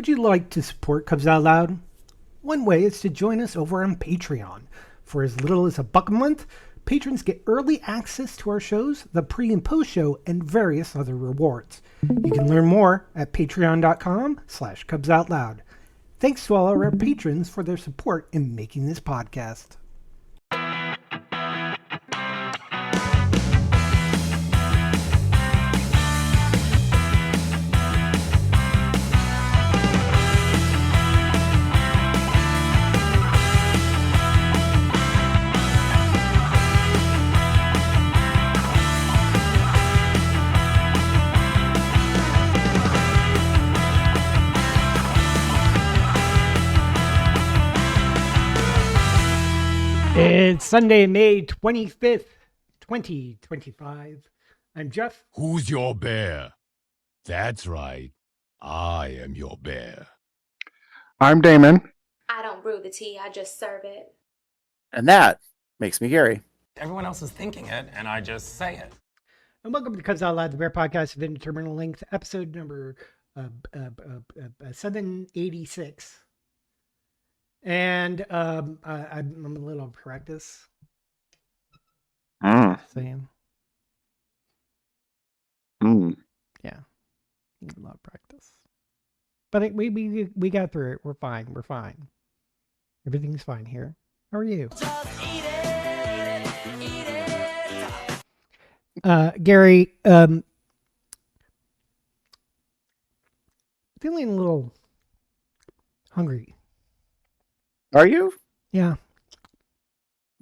Would you like to support Cubs Out Loud? One way is to join us over on Patreon. For as little as $1 a month, patrons get early access to our shows, the pre- and post-show, and various other rewards. You can learn more at patreon.com/CubsOutLoud. Thanks to all our patrons for their support in making this podcast. It's Sunday, May 25th, 2025. I'm Jeff. Who's your bear? That's right. I am your bear. I'm Damon. I don't brew the tea, I just serve it. And that makes me Gary. Everyone else is thinking it, and I just say it. And welcome to Cubs Out Loud, the Bear Podcast of Indeterminate Length, episode number 786. And I'm a little out of practice. Saying. Yeah. Need a lot of practice. But we got through it. We're fine. We're fine. Everything's fine here. How are you? Gary, feeling a little hungry. Are you? Yeah.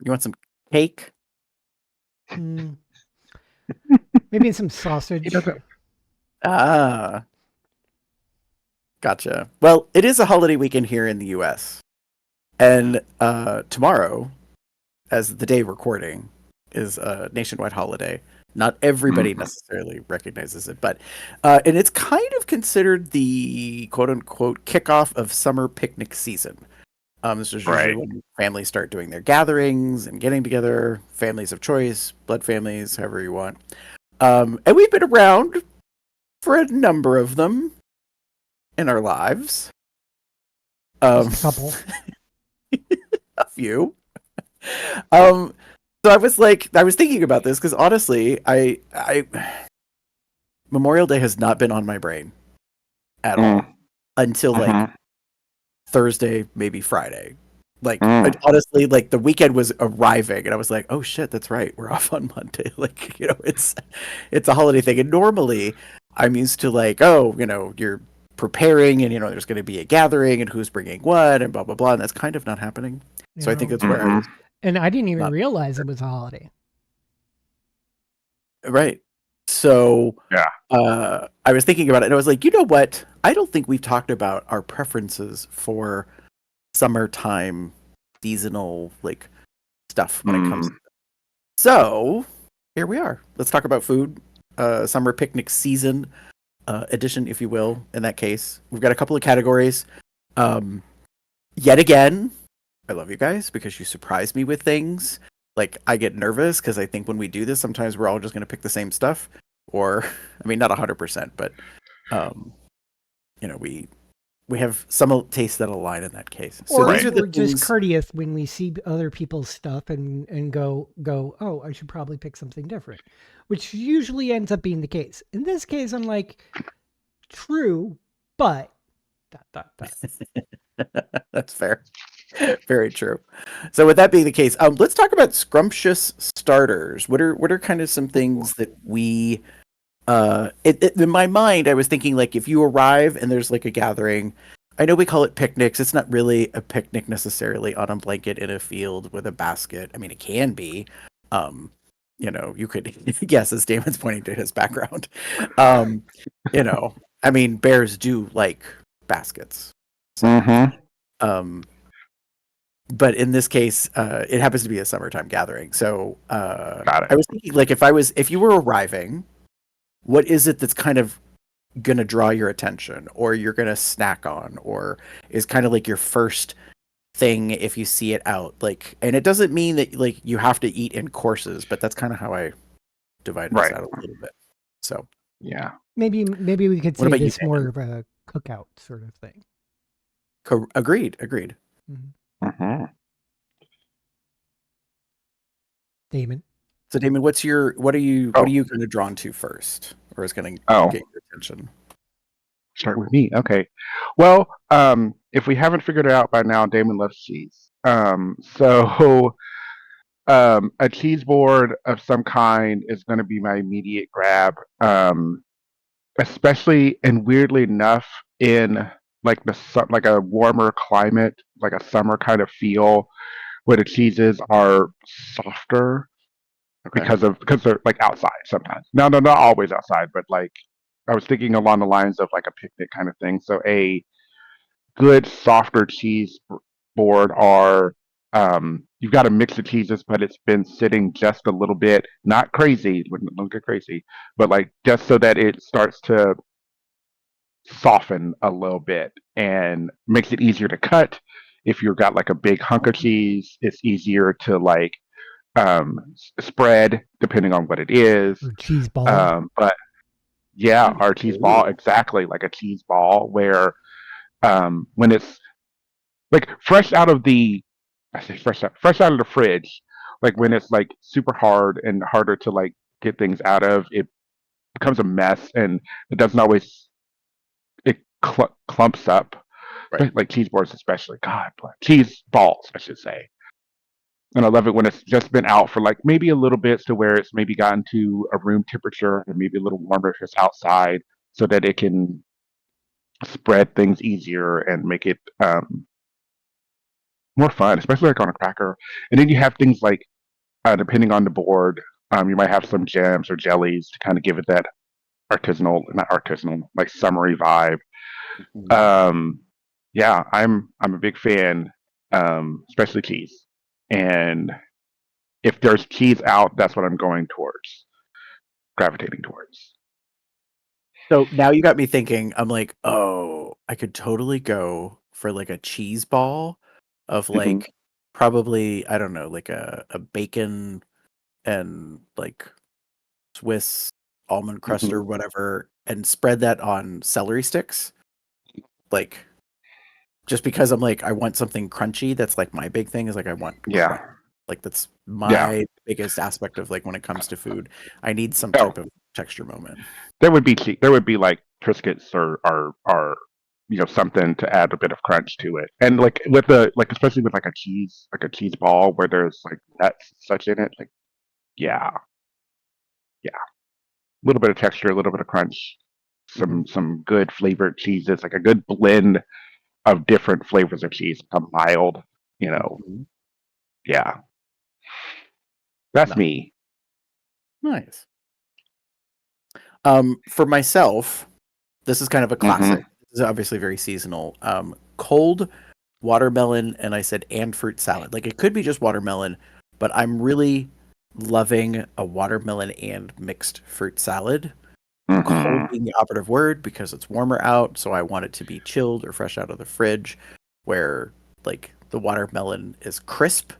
You want some cake? Maybe some sausage. Gotcha. Well, it is a holiday weekend here in the U.S. And tomorrow, as the day recording, is a nationwide holiday. Not everybody necessarily recognizes it, but and it's kind of considered the quote-unquote kickoff of summer picnic season. This is usually when families start doing their gatherings and getting together, families of choice, blood families, however you want. And we've been around for a number of them in our lives. A couple. A few. So I was thinking about this because honestly, I Memorial Day has not been on my brain at all until like Thursday, maybe Friday. Like honestly, like the weekend was arriving and I was like, oh shit, that's right. We're off on Monday. Like, it's a holiday thing. And normally I'm used to like, oh, you're preparing and there's going to be a gathering and who's bringing what and blah, blah, blah. And that's kind of not happening. So I think that's where I was. And I didn't even realize it was a holiday. Right. So I was thinking about it and I was like, you know what? I don't think we've talked about our preferences for summertime seasonal like stuff when it comes to So here we are. Let's talk about food. Summer picnic season edition, if you will, in that case. We've got a couple of categories. Yet again, I love you guys because you surprise me with things. Like, I get nervous because I think when we do this, sometimes we're all just going to pick the same stuff. Or, I mean, not 100%, but, we have some tastes that align in that case. So these are we're just courteous when we see other people's stuff and go, oh, I should probably pick something different, which usually ends up being the case. In this case, I'm like, true, but... That's fair. Very true. So with that being the case, let's talk about scrumptious starters. What are kind of some things that we in my mind I was thinking, like, if you arrive and there's like a gathering, I know we call it picnics, it's not really a picnic necessarily on a blanket in a field with a basket. I mean, it can be. You could yes, as Damon's pointing to his background. I mean, bears do like baskets. So, but in this case, it happens to be a summertime gathering. So I was thinking, like, if you were arriving, what is it that's kind of going to draw your attention or you're going to snack on or is kind of like your first thing if you see it out? Like, and it doesn't mean that like you have to eat in courses, but that's kind of how I divide this out a little bit. So yeah, maybe we could say it's more of a cookout sort of thing. Agreed. Mm-hmm. Damon. So Damon, what are you Oh. kind of drawn to first, or is going to get your attention? Start with me. Okay. Well, if we haven't figured it out by now, Damon loves cheese. So a cheese board of some kind is going to be my immediate grab. Especially and weirdly enough, in like like a warmer climate, like a summer kind of feel, where the cheeses are softer Okay. because they're like outside sometimes. No, not always outside, but like I was thinking along the lines of like a picnic kind of thing. So a good softer cheese board are you've got a mix of cheeses, but it's been sitting just a little bit, not crazy, don't get crazy, but like just so that it starts to soften a little bit and makes it easier to cut. If you've got like a big hunk of cheese, it's easier to like spread depending on what it is. Or cheese ball. But yeah, our cheese ball, exactly like a cheese ball, where when it's like fresh out of the fridge, like when it's like super hard and harder to like get things out of, it becomes a mess and it doesn't always it clumps up. Right. Like cheese boards, especially. God, cheese balls, I should say. And I love it when it's just been out for like maybe a little bit, to where it's maybe gotten to a room temperature and maybe a little warmer if it's outside, so that it can spread things easier and make it more fun, especially like on a cracker. And then you have things like, depending on the board, you might have some jams or jellies to kind of give it that not artisanal, like summery vibe. Yeah, I'm a big fan, especially cheese. And if there's cheese out, that's what I'm gravitating towards. So now you got me thinking. I'm like, oh, I could totally go for like a cheese ball of like probably, I don't know, like a bacon and like Swiss almond crust or whatever, and spread that on celery sticks. Like, just because I'm like, I want something crunchy. That's like my big thing is like I want crunch. Like that's my biggest aspect of like when it comes to food. I need some type of texture moment. There would be like Triscuits or something to add a bit of crunch to it. And like with especially with like a cheese ball where there's like nuts and such in it, like yeah. A little bit of texture, a little bit of crunch, some good flavored cheeses, like a good blend of different flavors of cheese, a mild, yeah. That's me. Nice. For myself, this is kind of a classic. This is obviously very seasonal. Cold watermelon, and I said and fruit salad. Like it could be just watermelon, but I'm really loving a watermelon and mixed fruit salad. Cold being the operative word because it's warmer out, so I want it to be chilled or fresh out of the fridge, where like the watermelon is crisp,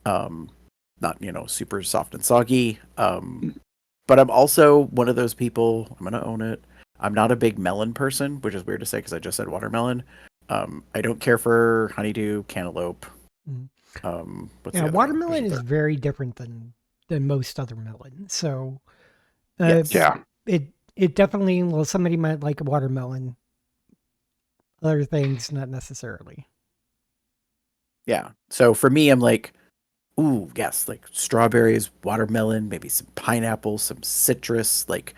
not super soft and soggy. But I'm also one of those people. I'm gonna own it. I'm not a big melon person, which is weird to say because I just said watermelon. I don't care for honeydew, cantaloupe. Watermelon is very different than most other melons. So, it definitely. Well, somebody might like a watermelon. Other things, not necessarily. Yeah. So for me, I'm like, ooh, yes, like strawberries, watermelon, maybe some pineapple, some citrus, like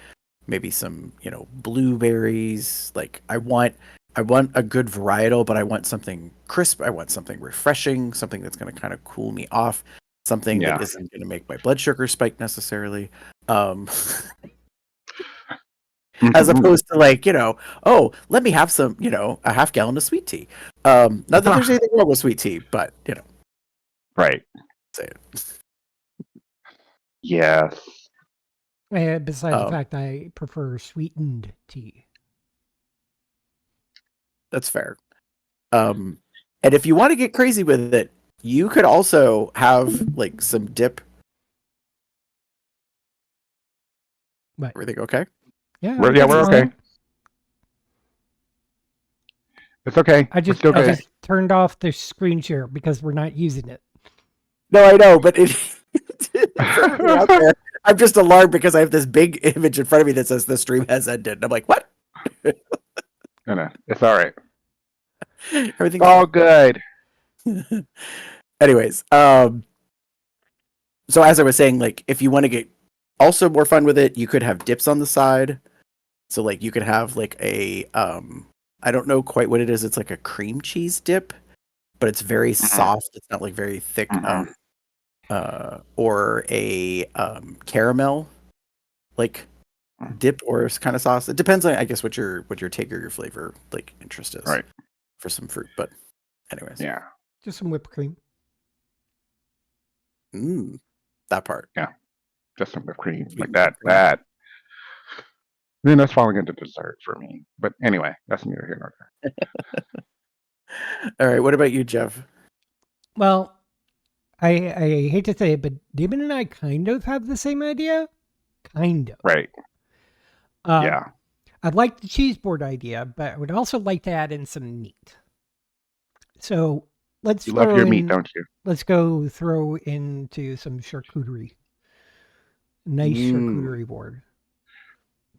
maybe some, blueberries. Like I want a good varietal, but I want something crisp. I want something refreshing, something that's going to kind of cool me off, something that isn't going to make my blood sugar spike necessarily. As opposed to like, oh, let me have some, a half gallon of sweet tea. Not that there's anything wrong with sweet tea, but right. Say it. Yes. Besides the fact I prefer sweetened tea. That's fair. And if you want to get crazy with it, you could also have like some dip. What? Everything okay? Yeah. We're okay. It's okay. I We're still good. just turned off the screen share because we're not using it. No, I know, but it, for everyone out there, I'm just alarmed because I have this big image in front of me that says the stream has ended. I'm like, what? No, it's all right. Everything's It's all good. Anyways, so as I was saying, like, if you want to get also more fun with it, you could have dips on the side. So like you could have like a I don't know quite what it is. It's like a cream cheese dip, but it's very soft. It's not like very thick. Or a caramel like dip or kind of sauce. It depends on, I guess, what your take or your flavor like interest is. Right. For some fruit, but anyways. Yeah. Just some whipped cream. That part. Yeah. Just some whipped cream Sweet like that. cream. That. Then that's falling into dessert for me. But anyway, that's neither here nor there. All right. What about you, Jeff? Well, I hate to say it, but Damon and I kind of have the same idea. Kind of. Right. Yeah. I like the cheese board idea, but I would also like to add in some meat. So let's You love your meat, don't you? Let's go throw into some charcuterie. Nice charcuterie board.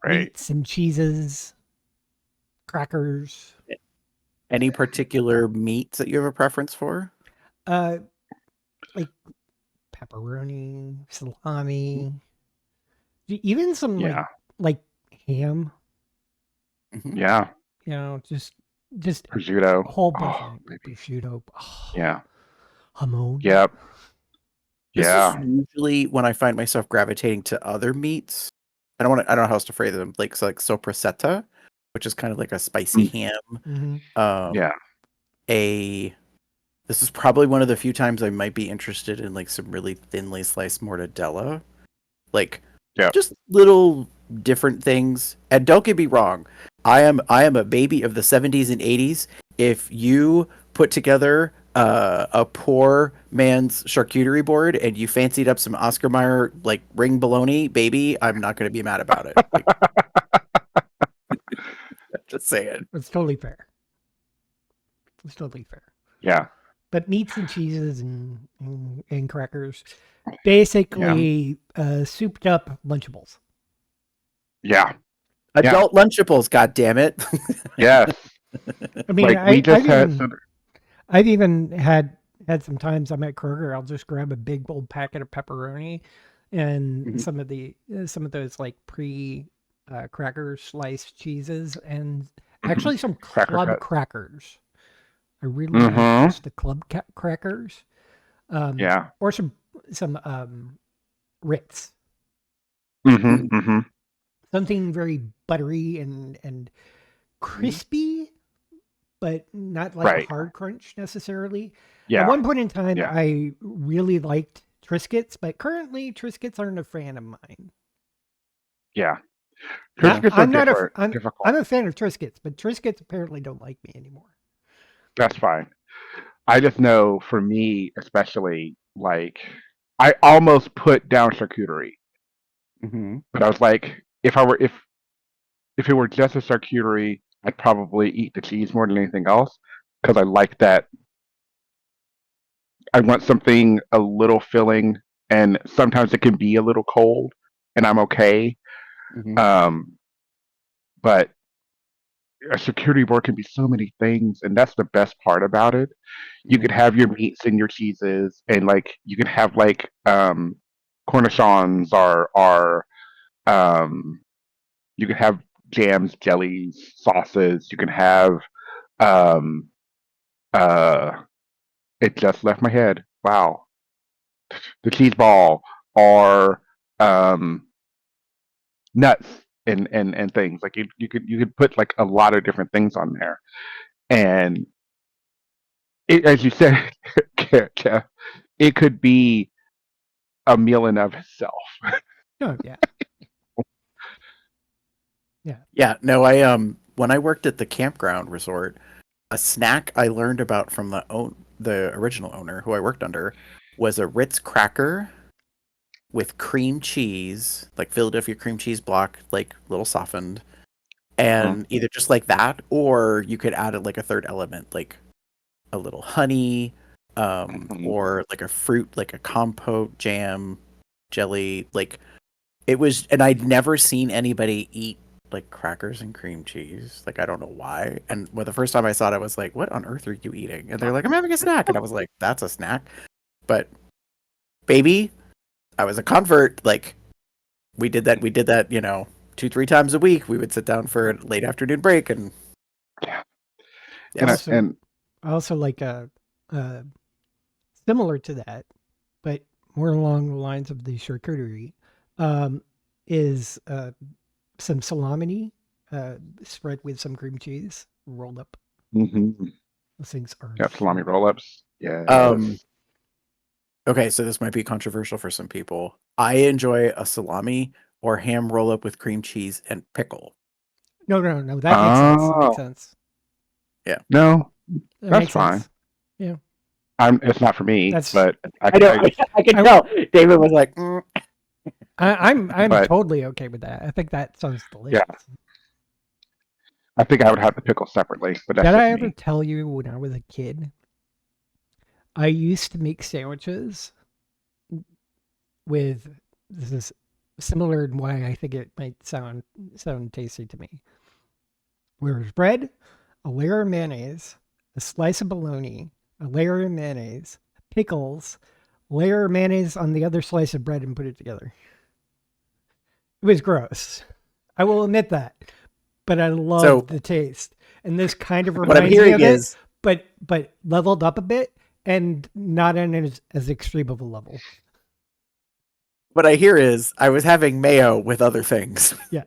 Right. Meats and cheeses, crackers. Any particular meats that you have a preference for? Like pepperoni, salami, even some like ham. Yeah. You know, just prosciutto. A whole bunch of prosciutto. Oh, yeah. Hamon. Yep. This Yeah. is usually when I find myself gravitating to other meats. I don't know how else to phrase them. Like soppressata, which is kind of like a spicy ham. Mm-hmm. This is probably one of the few times I might be interested in like some really thinly sliced mortadella. Like just little different things. And don't get me wrong, I am a baby of the 70s and 80s. If you put together a poor man's charcuterie board and you fancied up some Oscar Mayer like ring bologna, baby, I'm not going to be mad about it. Like, just saying. It's totally fair. It's totally fair. Yeah. But meats and cheeses and crackers, basically souped up Lunchables. Yeah. Adult Lunchables, God damn it. Yes. I mean, like we just I've even had some times I'm at Kroger, I'll just grab a big old packet of pepperoni and some of those like cracker sliced cheeses and actually some club crackers. I really like just the club crackers. Or some Ritz. Something very buttery and crispy, but not like a hard crunch necessarily. Yeah. At one point in time, I really liked Triscuits, but currently Triscuits aren't a fan of mine. Yeah. Triscuits are difficult. I'm a fan of Triscuits, but Triscuits apparently don't like me anymore. That's fine. I just know for me, especially, like, I almost put down charcuterie. But I was like, if it were just a charcuterie, I'd probably eat the cheese more than anything else because I like that. I want something a little filling, and sometimes it can be a little cold, and I'm okay. But a charcuterie board can be so many things, and that's the best part about it. You could have your meats and your cheeses, and like you could have like cornichons or you could have jams, jellies, sauces. You can have it just left my head. Wow. The cheese ball or nuts and things. Like you could put like a lot of different things on there. And it, as you said, Jeff, it could be a meal in of itself. Oh yeah. Yeah, no, I when I worked at the campground resort, a snack I learned about from the original owner who I worked under was a Ritz cracker with cream cheese, like Philadelphia cream cheese block, like little softened, and either just like that, or you could add like a third element, like a little honey, or like a fruit, like a compote, jam, jelly. Like it was, and I'd never seen anybody eat like crackers and cream cheese. Like I don't know why. And the first time I saw it, I was like, "What on earth are you eating?" And they're like, "I'm having a snack," and I was like, "That's a snack." But baby, I was a convert. Like we did that. We did that. 2-3 times a week. We would sit down for a late afternoon break, and Yeah. yes. I also like similar to that, but more along the lines of the charcuterie, is some salami spread with some cream cheese rolled up. Mhm. Those things are Yeah, salami roll-ups. Yeah. Okay, so this might be controversial for some people. I enjoy a salami or ham roll up with cream cheese and pickle. No. That makes sense. That makes Oh. sense. No, That that's makes fine. sense. Yeah. It's not for me, That's- but I can tell. David was like, I'm But- totally okay with that. I think that sounds delicious. Yeah. I think I would have the pickle separately, but that's Did just I ever me. tell you when I was a kid? I used to make sandwiches with, this is similar in why I think it might sound tasty to me. Where there's bread, a layer of mayonnaise, a slice of bologna, a layer of mayonnaise, pickles, layer of mayonnaise on the other slice of bread, and put it together. It was gross. I will admit that, but I loved the taste. And this kind of what I'm reminds me hearing of is, it, but leveled up a bit and not in as extreme of a level. what I hear is, I was having mayo with other things. Yes,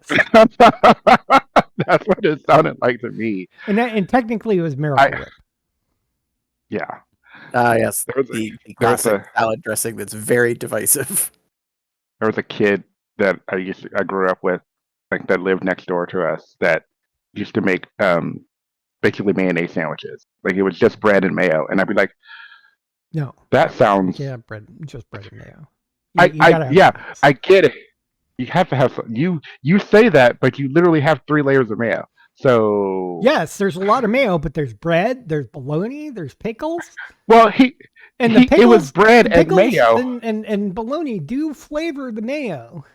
That's what it sounded like to me. and technically it was Miracle Whip. Yeah. Yes, There was the there was classic salad dressing that's very divisive. There was a kid that I grew up with, like that lived next door to us, that used to make basically mayonnaise sandwiches. Like it was just bread and mayo, and I'd be like, No, that sounds. yeah, just bread and mayo. I Mayonnaise. I get it. You have to have you say that, but you literally have 3 layers of mayo. So Yes, there's a lot of mayo, but there's bread, there's bologna, there's pickles. well, And the pickles, it was bread the and pickles mayo. and bologna do flavor the mayo.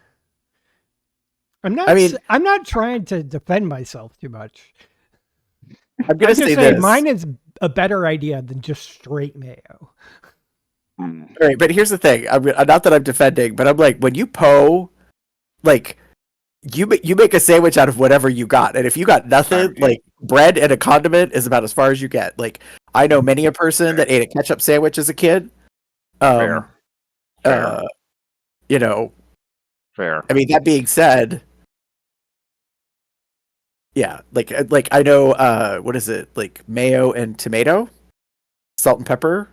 I'm not. I mean- I'm not trying to defend myself too much. I'm gonna I'm just say saying this. mine is a better idea than just straight mayo. Mm. All right, but here's the thing. I'm not that I'm defending, but I'm like, when you like you make a sandwich out of whatever you got, and if you got nothing, like bread and a condiment is about as far as you get. Like I know many a person that ate a ketchup sandwich as a kid. Fair. You know, Fair. I mean, that being said, yeah, like I know what is it, like mayo and tomato, salt and pepper.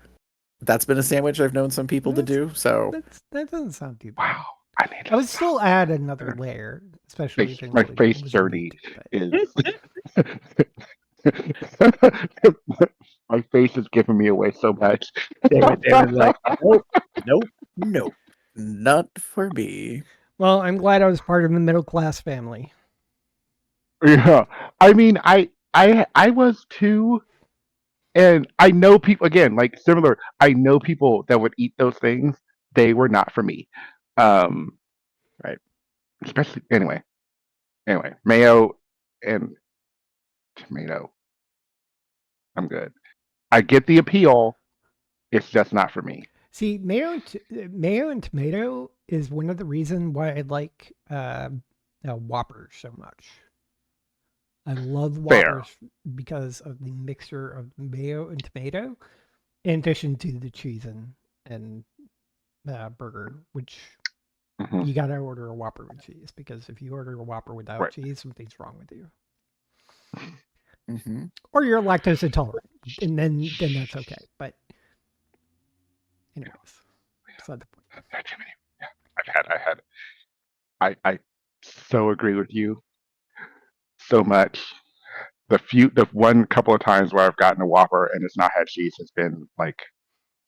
That's been a sandwich I've known some people to do. So That doesn't sound too bad. Wow. I mean, I would still add another layer, especially if it my really face was dirty meat, but- is my face is giving me away so much. David like, nope, not for me. Well, I'm glad I was part of the middle class family. Yeah, I mean, I was too, and I know people again, like similar. I know people that would eat those things. They were not for me. Right. Especially anyway, mayo and tomato. I'm good. I get the appeal. It's just not for me. See, mayo and tomato is one of the reasons why I like Whoppers so much. I love Fair. Whoppers because of the mixture of mayo and tomato, in addition to the cheese and burger, which Mhm. you gotta order a Whopper with cheese, because if you order a Whopper without Right. cheese, something's wrong with you, Mm-hmm. or you're lactose intolerant, and then that's okay. But anyways, beside the point. Yeah, I so agree with you so much. The one couple of times where I've gotten a Whopper and it's not had cheese has been like,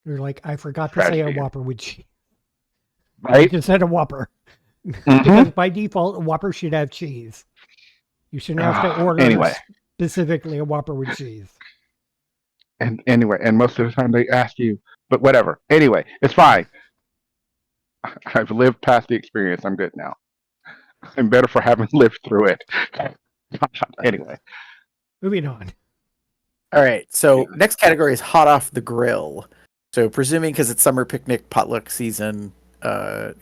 You're like, I forgot to say a Tragedy. Whopper with cheese. I right? just said a Whopper. Mhm. Because by default, a Whopper should have cheese. You shouldn't have to order Anyway, specifically a Whopper with cheese. and most of the time they ask you, but whatever. Anyway, it's fine. I've lived past the experience. I'm good now. I'm better for having lived through it. Anyway, Moving on. All right. So next category is hot off the grill. So presuming because it's summer picnic potluck season, this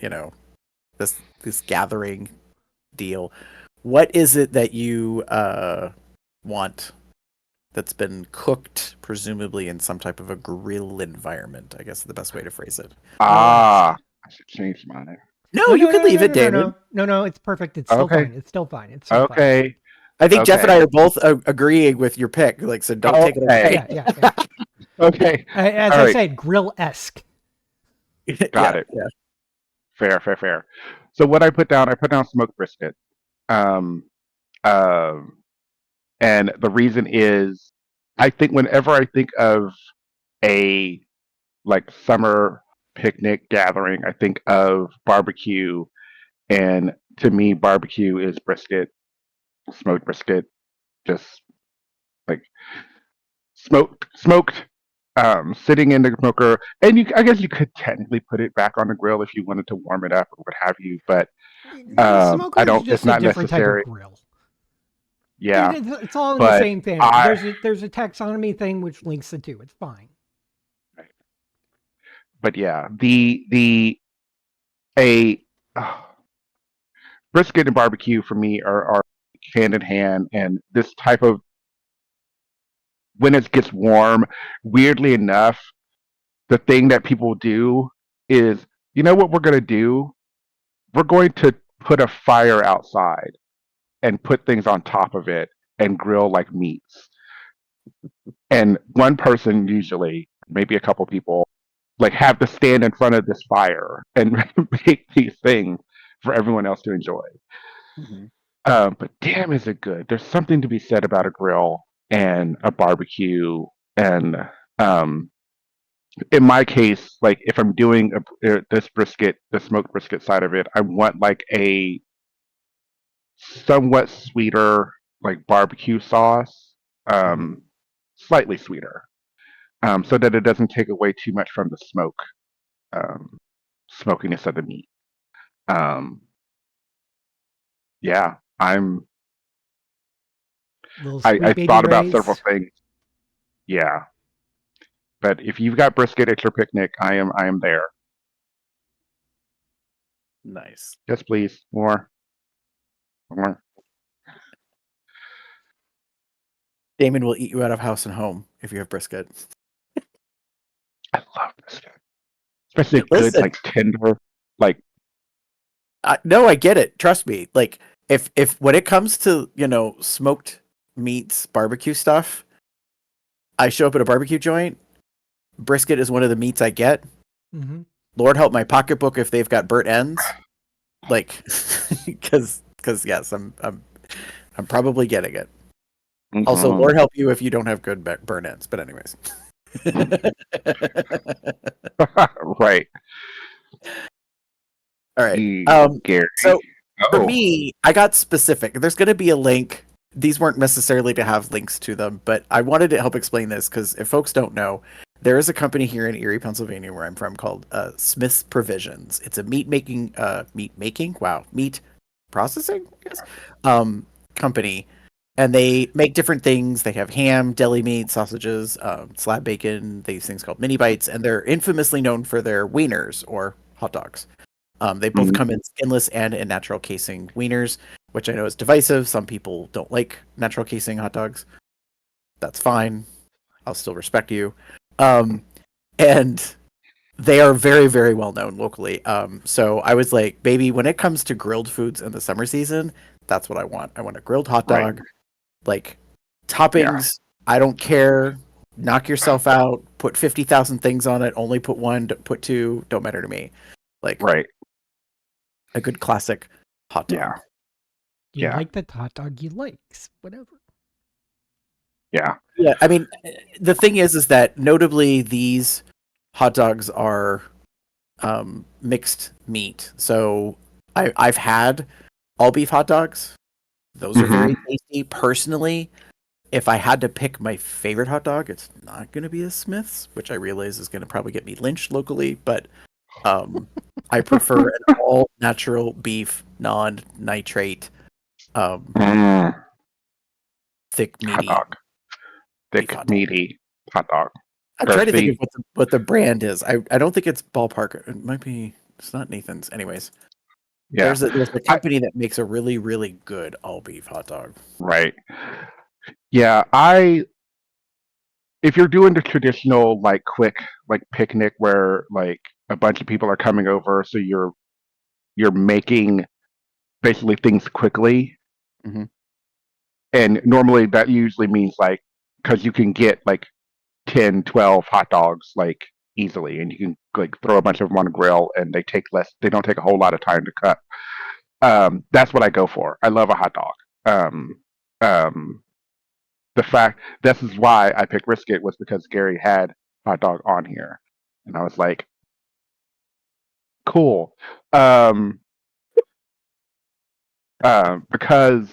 gathering deal, what is it that you want that's been cooked, presumably in some type of a grill environment? I guess is the best way to phrase it. I should change mine. No, you can leave it, David. No, it's perfect. It's still Okay. fine. It's still fine. It's still fine. Okay. I think Jeff and Okay. I are both agreeing with your pick. Like, so don't take it away. Yeah. Okay. As All I right. said, grill-esque. Got it. Yeah. Fair. So what I put down smoked brisket. Um, and the reason is, I think whenever I think of a like summer picnic gathering, I think of barbecue, and to me, barbecue is brisket, smoked brisket, just like smoked, sitting in the smoker. And I guess you could technically put it back on the grill if you wanted to warm it up or what have you, but The smoker I is don't. just It's not a different necessary. type of grill. Yeah, It's all in the but same family. I- There's a taxonomy thing which links the two. It's fine. but yeah, a brisket and barbecue for me are hand in hand, and this type of when it gets warm, weirdly enough, the thing that people do is, you know what we're going to do? We're going to put a fire outside and put things on top of it and grill like meats. And one person, usually, maybe a couple people, like have to stand in front of this fire and make these things for everyone else to enjoy. Mhm. But damn, is it good? There's something to be said about a grill and a barbecue, and in my case, like if I'm doing this brisket, the smoked brisket side of it, I want like a somewhat sweeter, like barbecue sauce, slightly sweeter, so that it doesn't take away too much from the smokiness of the meat. Um, yeah, Little sweet I baby thought about rays. several things. Yeah, but if you've got brisket at your picnic, I am there. Nice. Yes, please, more. Damon will eat you out of house and home if you have brisket. I love brisket, especially good, Listen. like tender, like No, I get it. Trust me. Like if when it comes to smoked meats, barbecue stuff, I show up at a barbecue joint. Brisket is one of the meats I get. Mm-hmm. Lord help my pocketbook if they've got burnt ends. Like, because yes, I'm probably getting it. Also, Lord help you if you don't have good burnt ends. But anyways. right. All right. Gary. So for me, I got specific. There's going to be a link. These weren't necessarily to have links to them, but I wanted to help explain this because if folks don't know, there is a company here in Erie, Pennsylvania, where I'm from, called Smith's Provisions. It's a meat processing, I guess, company, and they make different things. They have ham, deli meat, sausages, slab bacon, these things called mini bites, and they're infamously known for their wieners or hot dogs. They both come in skinless and in natural casing wieners, which I know is divisive. Some people don't like natural casing hot dogs. That's fine. I'll still respect you. And they are very, very well known locally. So I was like, baby, when it comes to grilled foods in the summer season, that's what I want. I want a grilled hot dog, like toppings. Yeah. I don't care. Knock yourself out. Put 50,000 things on it. Only put one. Put two. Don't matter to me. Like a good classic hot dog. You like the hot dog you like, whatever. Yeah. Yeah. I mean, the thing is that notably these hot dogs are mixed meat. So I've had all beef hot dogs. Those are very tasty. Personally, if I had to pick my favorite hot dog, it's not going to be a Smith's, which I realize is going to probably get me lynched locally, but I prefer an all natural beef, non-nitrate, thick, Hot meaty dog. beef Thick, hot dog. meaty hot dog. I'm trying to think Thirsty. of what the brand is. I don't think it's Ballpark. It might be. It's not Nathan's. Anyways, Yeah. there's a company that makes a really really good all beef hot dog. Right. Yeah, if you're doing the traditional like quick like picnic where like a bunch of people are coming over, so you're making basically things quickly, Mhm. and normally that usually means like because you can get like 10, 12 hot dogs like easily, and you can like throw a bunch of them on a grill, and they don't take a whole lot of time to cut. That's what I go for. I love a hot dog. Um, the fact this is why I picked brisket was because Gary had hot dog on here, and I was like, cool. Because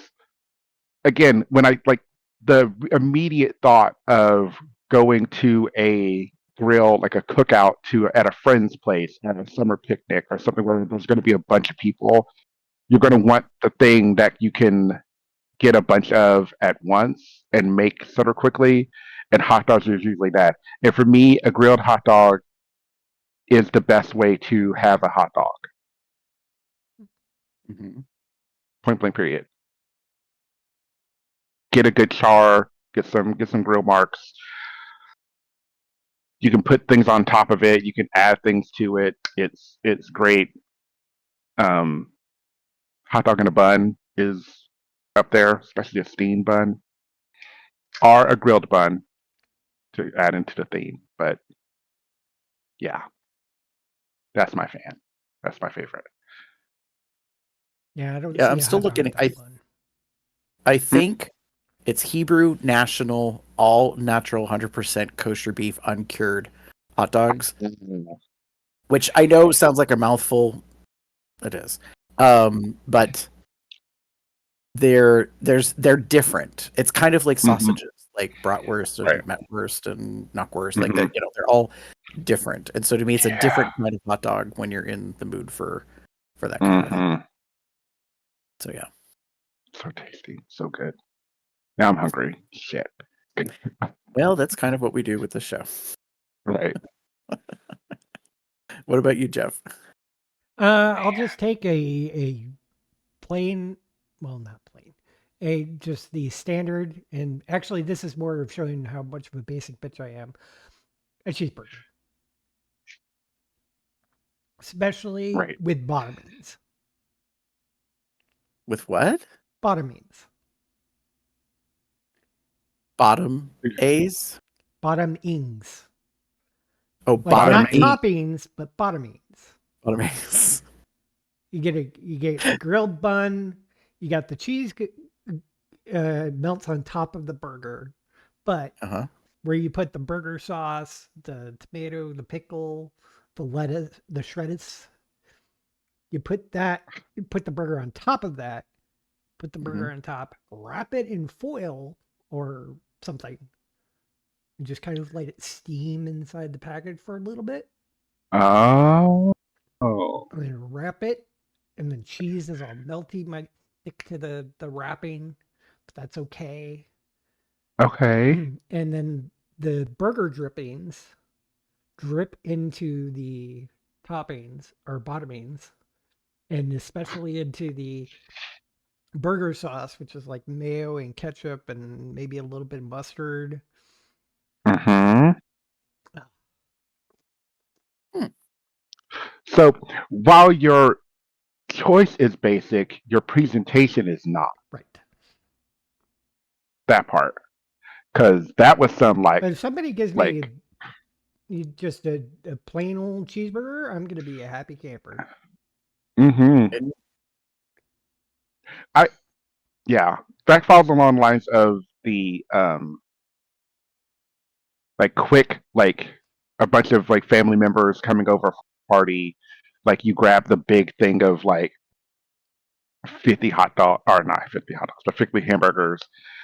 again, when I like the immediate thought of going to a grill, like a cookout to at a friend's place at a summer picnic or something where there's going to be a bunch of people, you're going to want the thing that you can get a bunch of at once and make sort of quickly. And hot dogs are usually that. And for me, a grilled hot dog is the best way to have a hot dog. Mhm. Point blank. Period. Get a good char. Get some grill marks. You can put things on top of it. You can add things to it. It's great. Um, Hot dog in a bun is up there, especially a steamed bun or a grilled bun to add into the theme. But yeah, that's my fan. That's my favorite. Yeah, I don't Yeah, see I'm a still hot dog looking. without one. I think it's Hebrew National all natural 100% kosher beef uncured hot dogs, which I know sounds like a mouthful. It is, but they're different. It's kind of like sausages, like bratwurst and Right. metwurst and knockwurst. Like that, they're all different. And so to me, it's a different kind of hot dog when you're in the mood for that kind of thing. So yeah, So tasty, so good. Now I'm hungry. Shit. well, that's kind of what we do with the show. Right. What about you, Jeff? I'll just take a plain, well, not plain, just the standard, and actually this is more of showing how much of a basic bitch I am. A cheeseburger, especially Right. with bottomings. With what? Bottomings. Bottom A's? Bottomings. Oh, Like bottom not A. toppings, but bottomings. Bottom A's. You get a grilled bun. You got the cheese melts on top of the burger, but where you put the burger sauce, the tomato, the pickle, the lettuce, the shredded, you put the burger on top of that. Put the burger on top. Wrap it in foil or something. And just kind of let it steam inside the package for a little bit. Oh. And then wrap it. And then cheese is all melty, might stick to the wrapping, but that's okay. Okay. And then the burger drippings drip into the toppings or bottomings, and especially into the burger sauce, which is like mayo and ketchup and maybe a little bit of mustard. So while your choice is basic, your presentation is not. Right. That part. Because that was some like. But if somebody gives me just a plain old cheeseburger, I'm going to be a happy camper. That falls along the lines of the like quick, like a bunch of like family members coming over for a party, like you grab the big thing of like 50 hot dog or not 50 hot dogs, but 50 hamburgers,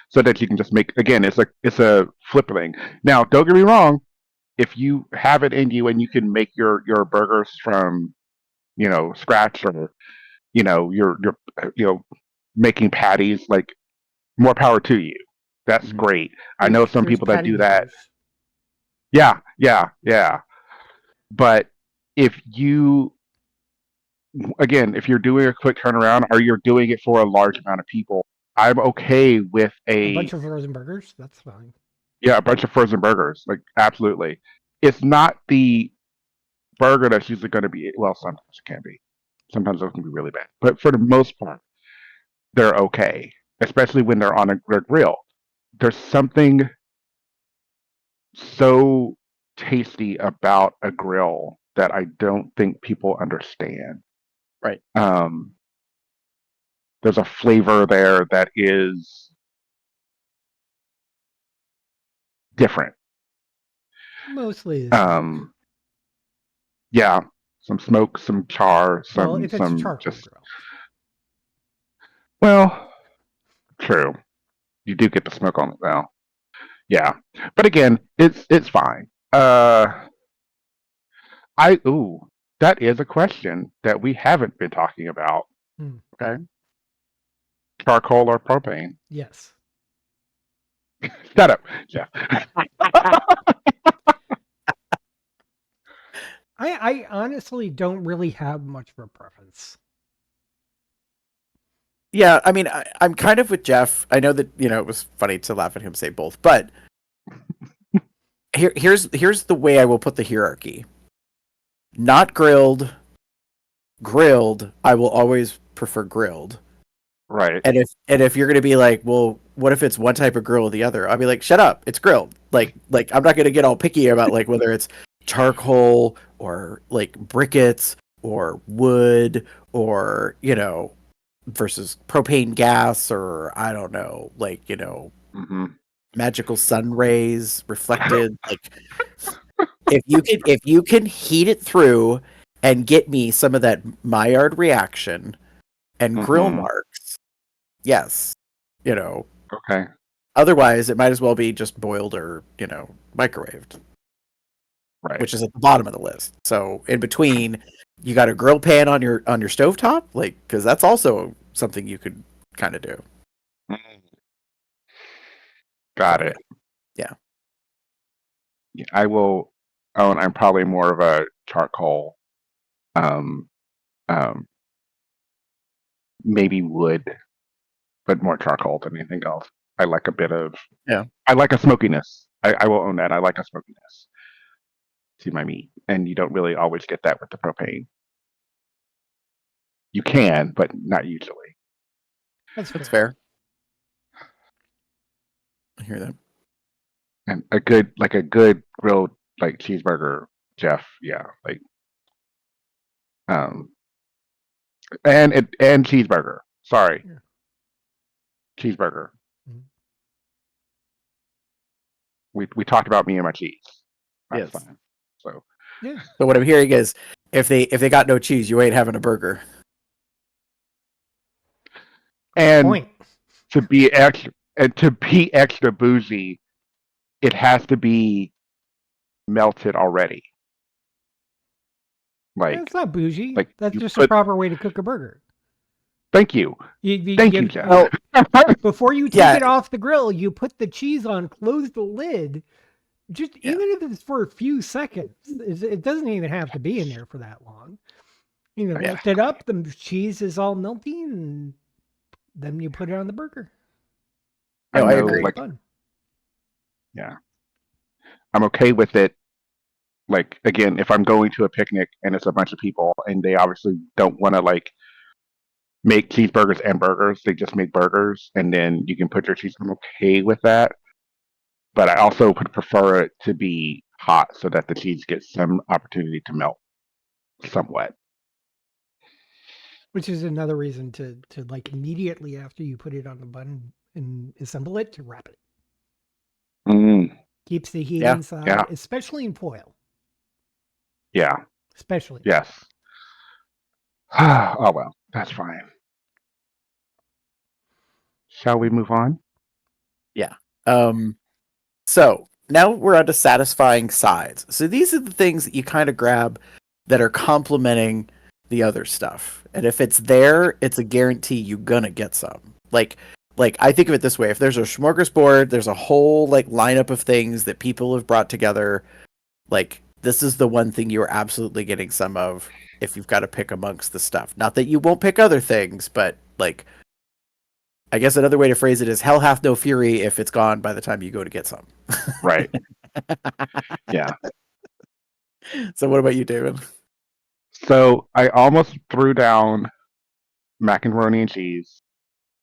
so that you can just make again. It's a flip thing. Now, don't get me wrong. If you have it in you and you can make your burgers from scratch, or you're making patties, like, more power to you. That's Mhm. great. I know some There's people that patty do that. makers. Yeah, yeah, yeah. But if you if you're doing a quick turnaround or you're doing it for a large amount of people, I'm okay with A bunch of frozen burgers, that's fine. a bunch of frozen burgers. Like, absolutely. It's not the burger that's usually going to be, well, sometimes it can be. Sometimes those can be really bad. But for the most part, they're okay, especially when they're on a grill. There's something so tasty about a grill that I don't think people understand. Right. There's a flavor there that is different. Mostly. Yeah, some smoke, some char, Well, some if it's a some charcoal just grill. well, true. You do get the smoke on it now. Yeah, but again, it's fine. That is a question that we haven't been talking about. Okay. Charcoal or propane? Yes. Shut up, Jeff. I honestly don't really have much of a preference. Yeah, I mean, I'm kind of with Jeff. I know that it was funny to laugh at him say both, but here's the way I will put the hierarchy. Not grilled, grilled. I will always prefer grilled. Right. And if you're gonna be like, well, what if it's one type of grill or the other? I'll be like, shut up, it's grilled. Like I'm not gonna get all picky about like whether it's charcoal or like briquettes or wood or versus propane gas, or I don't know, like Mm-hmm. magical sun rays reflected. Like if you can heat it through and get me some of that Maillard reaction and grill Mm-hmm. marks, yes, Okay. otherwise it might as well be just boiled or microwaved, Right. which is at the bottom of the list. So in between, you got a grill pan on your stovetop, like, because that's also something you could kind of do. Got it. Yeah. I will own. I'm probably more of a charcoal. Um, um, Maybe wood, but more charcoal than anything else. I like a bit of. Yeah. I like a smokiness. I will own that. I like a smokiness to my meat, and you don't really always get that with the propane. You can, but not usually. That's fair. I hear that. And a good grilled like cheeseburger, Jeff. Yeah, like and cheeseburger. Sorry, Yeah. cheeseburger. Mhm. We talked about me and my cheese last Yes. time. So Yeah. So what I'm hearing is, if they got no cheese, you ain't having a burger. and Point. to be extra bougie, it has to be melted already. Like That's not bougie. like That's you just a put. proper way to cook a burger. Thank you, thank you, Jeff. Well, Before you take Yeah. it off the grill, you put the cheese on, close the lid. Just Yeah. even if it's for a few seconds, it doesn't even have to be in there for that long. Yeah. Lift it up, the cheese is all melty, and then you put it on the burger. No, I know, agree. like, Fun. yeah, I'm okay with it. Like, again, if I'm going to a picnic and it's a bunch of people and they obviously don't want to like make cheeseburgers and burgers, they just make burgers and then you can put your cheese. I'm okay with that, but I also would prefer it to be hot so that the cheese gets some opportunity to melt somewhat. Which is another reason to like immediately after you put it on the bun and assemble it, to wrap it. Mm, Keeps the heat Yeah. inside, Yeah. especially in foil. yeah. Especially. Yes. Oh well, that's fine. Shall we move on? Yeah. So now we're on to satisfying sides. So these are the things that you kind of grab that are complementing the other stuff. And if it's there, it's a guarantee you're gonna get some. Like I think of it this way: if there's a smorgasbord, there's a whole like lineup of things that people have brought together. Like this is the one thing you're absolutely getting some of if you've got to pick amongst the stuff. Not that you won't pick other things, but like I guess another way to phrase it is hell hath no fury if it's gone by the time you go to get some. Right. Yeah. So what about you, David? So I almost threw down macaroni and cheese,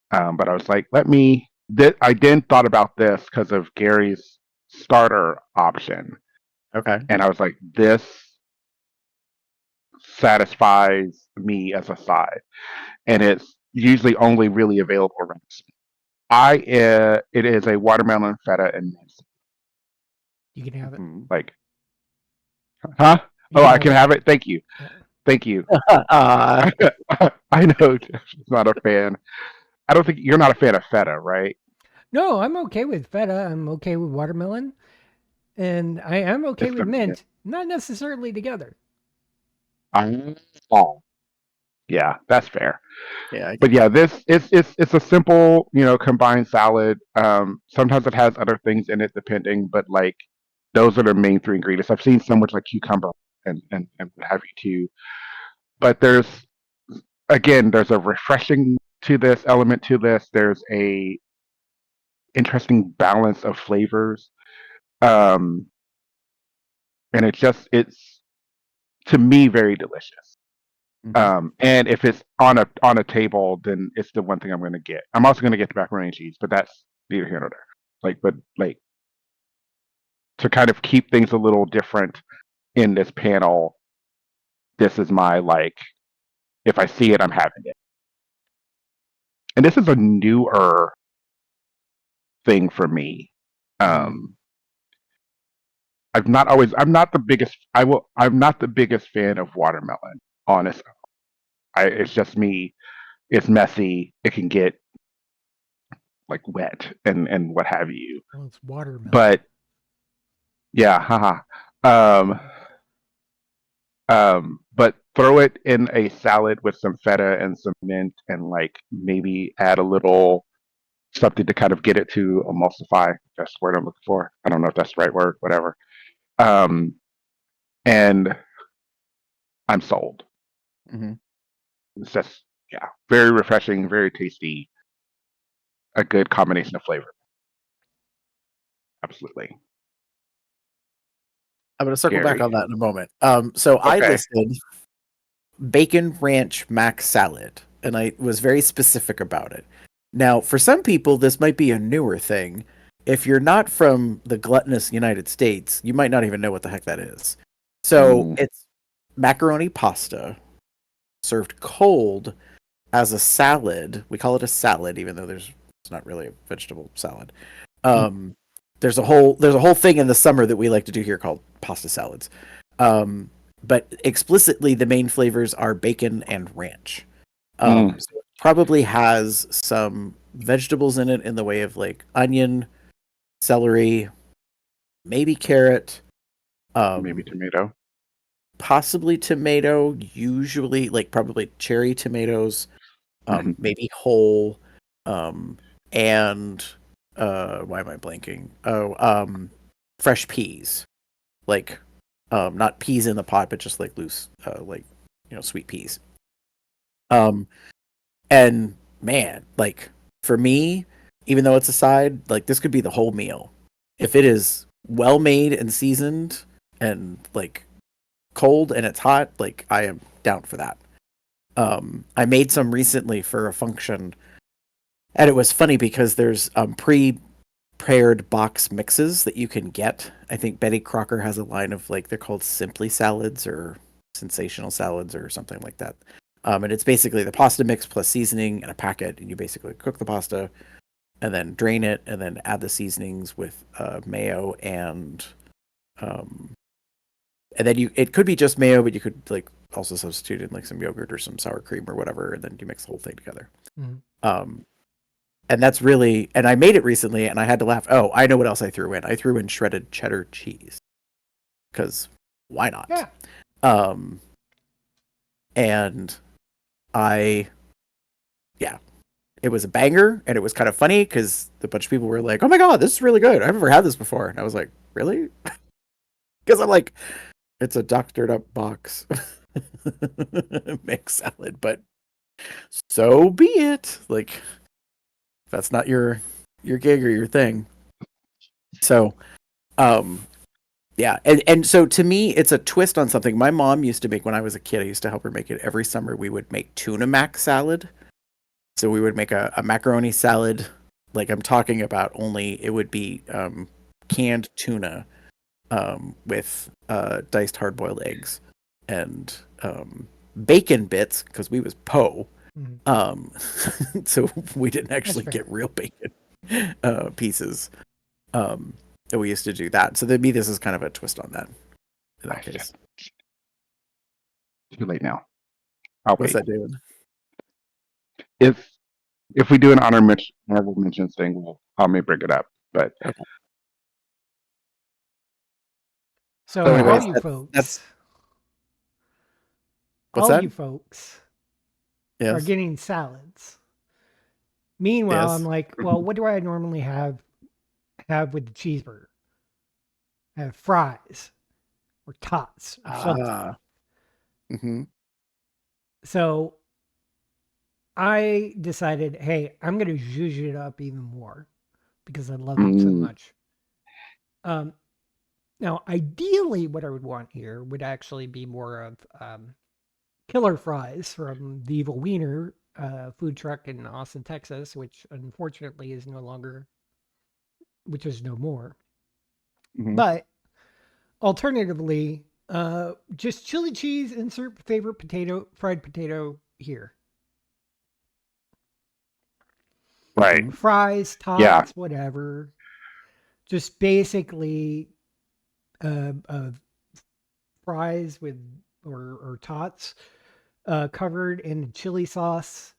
but I was like, I then thought about this because of Gary's starter option, Okay. and I was like, this satisfies me as a side, and it's usually only really available around. It is a watermelon feta and mince. You can have it. Like, huh? Oh, I can have it. Thank you. Yeah. Thank you. Uh, I know Jeff's not a fan. I don't think you're not a fan of feta, right? No, I'm okay with feta. I'm okay with watermelon. And I am okay It's with the- mint. Not necessarily together. Oh, yeah, that's fair. yeah. I But get yeah, that. it's a simple, combined salad. Sometimes it has other things in it, depending. But like, those are the main three ingredients. I've seen so much like cucumber and what have you too. But there's a refreshing to this element to this. There's a interesting balance of flavors. Um, and it's to me very delicious. And if it's on a table, then it's the one thing I'm going to get. I'm also going to get the macaroni and cheese, but that's neither here nor there. But to kind of keep things a little different in this panel, this is my like. If I see it, I'm having it. And this is a newer thing for me. I'm not the biggest. I'm not the biggest fan of watermelon. Honestly, it's just me. It's messy. It can get like wet and what have you. Well, it's watermelon. But yeah, haha. But throw it in a salad with some feta and some mint, and like maybe add a little something to kind of get it to emulsify. That's the word I'm looking for. I don't know if that's the right word. Whatever. And I'm sold. Mhm. It's just very refreshing, very tasty. A good combination of flavor. Absolutely. I'm going to circle back Gary. on that in a moment. So I Okay. listed bacon ranch mac salad, and I was very specific about it. Now, for some people, this might be a newer thing. If you're not from the gluttonous United States, you might not even know what the heck that is. So it's macaroni pasta served cold as a salad. We call it a salad, even though it's not really a vegetable salad. There's a whole thing in the summer that we like to do here called pasta salads. But explicitly, the main flavors are bacon and ranch. So it probably has some vegetables in it in the way of like onion, celery, maybe carrot, Maybe tomato. possibly tomato, usually like probably cherry tomatoes, maybe whole, and why am I blanking? Fresh peas, like not peas in the pot, but just like loose, like sweet peas. And man, like for me, even though it's a side, like this could be the whole meal if it is well made and seasoned and like cold and it's hot. Like I am down for that. I made some recently for a function, and it was funny because there's pre-prepared box mixes that you can get. I think Betty Crocker has a line of like they're called Simply Salads or Sensational Salads or something like that. And it's basically the pasta mix plus seasoning in a packet, and you basically cook the pasta and then drain it and then add the seasonings with mayo and then it could be just mayo, but you could like also substitute in like some yogurt or some sour cream or whatever, and then you mix the whole thing together. And And that's really, and I made it recently and I had to laugh. Oh, I know what else I threw in. I threw in shredded cheddar cheese. Because why not? Yeah. And it was a banger, and it was kind of funny because a bunch of people were like, "Oh my god, this is really good! I've never had this before." And I was like, "Really?" Because I'm like, it's a doctored up box mixed salad, but so be it. Like, if that's not your gig or your thing. So, yeah, and so to me, it's a twist on something my mom used to make when I was a kid. I used to help her make it every summer. We would make tuna mac salad. So we would make a macaroni salad, like I'm talking about, only it would be canned tuna with diced hard-boiled eggs and bacon bits, because we was po. So we didn't actually get real bacon pieces. And we used to do that. So to me, this is kind of a twist on that. In that case. Too late now. I'll What's wait. that doing? If we do an honorable mentions thing, I may bring it up. But okay. So anyways, all you folks, what's that? You folks yes. are getting salads. Meanwhile, yes. I'm like, well, what do I normally have with the cheeseburger? I have fries or tots or something. Mm-hmm. So I decided, hey, I'm going to zhuzh it up even more because I love it so much. Now, ideally, what I would want here would actually be more of killer fries from the Evil Wiener food truck in Austin, Texas, which unfortunately is no more. Mm-hmm. But alternatively, just chili cheese, insert favorite fried potato here. right. Fries, tots, whatever. Just basically fries with or tots covered in chili sauce.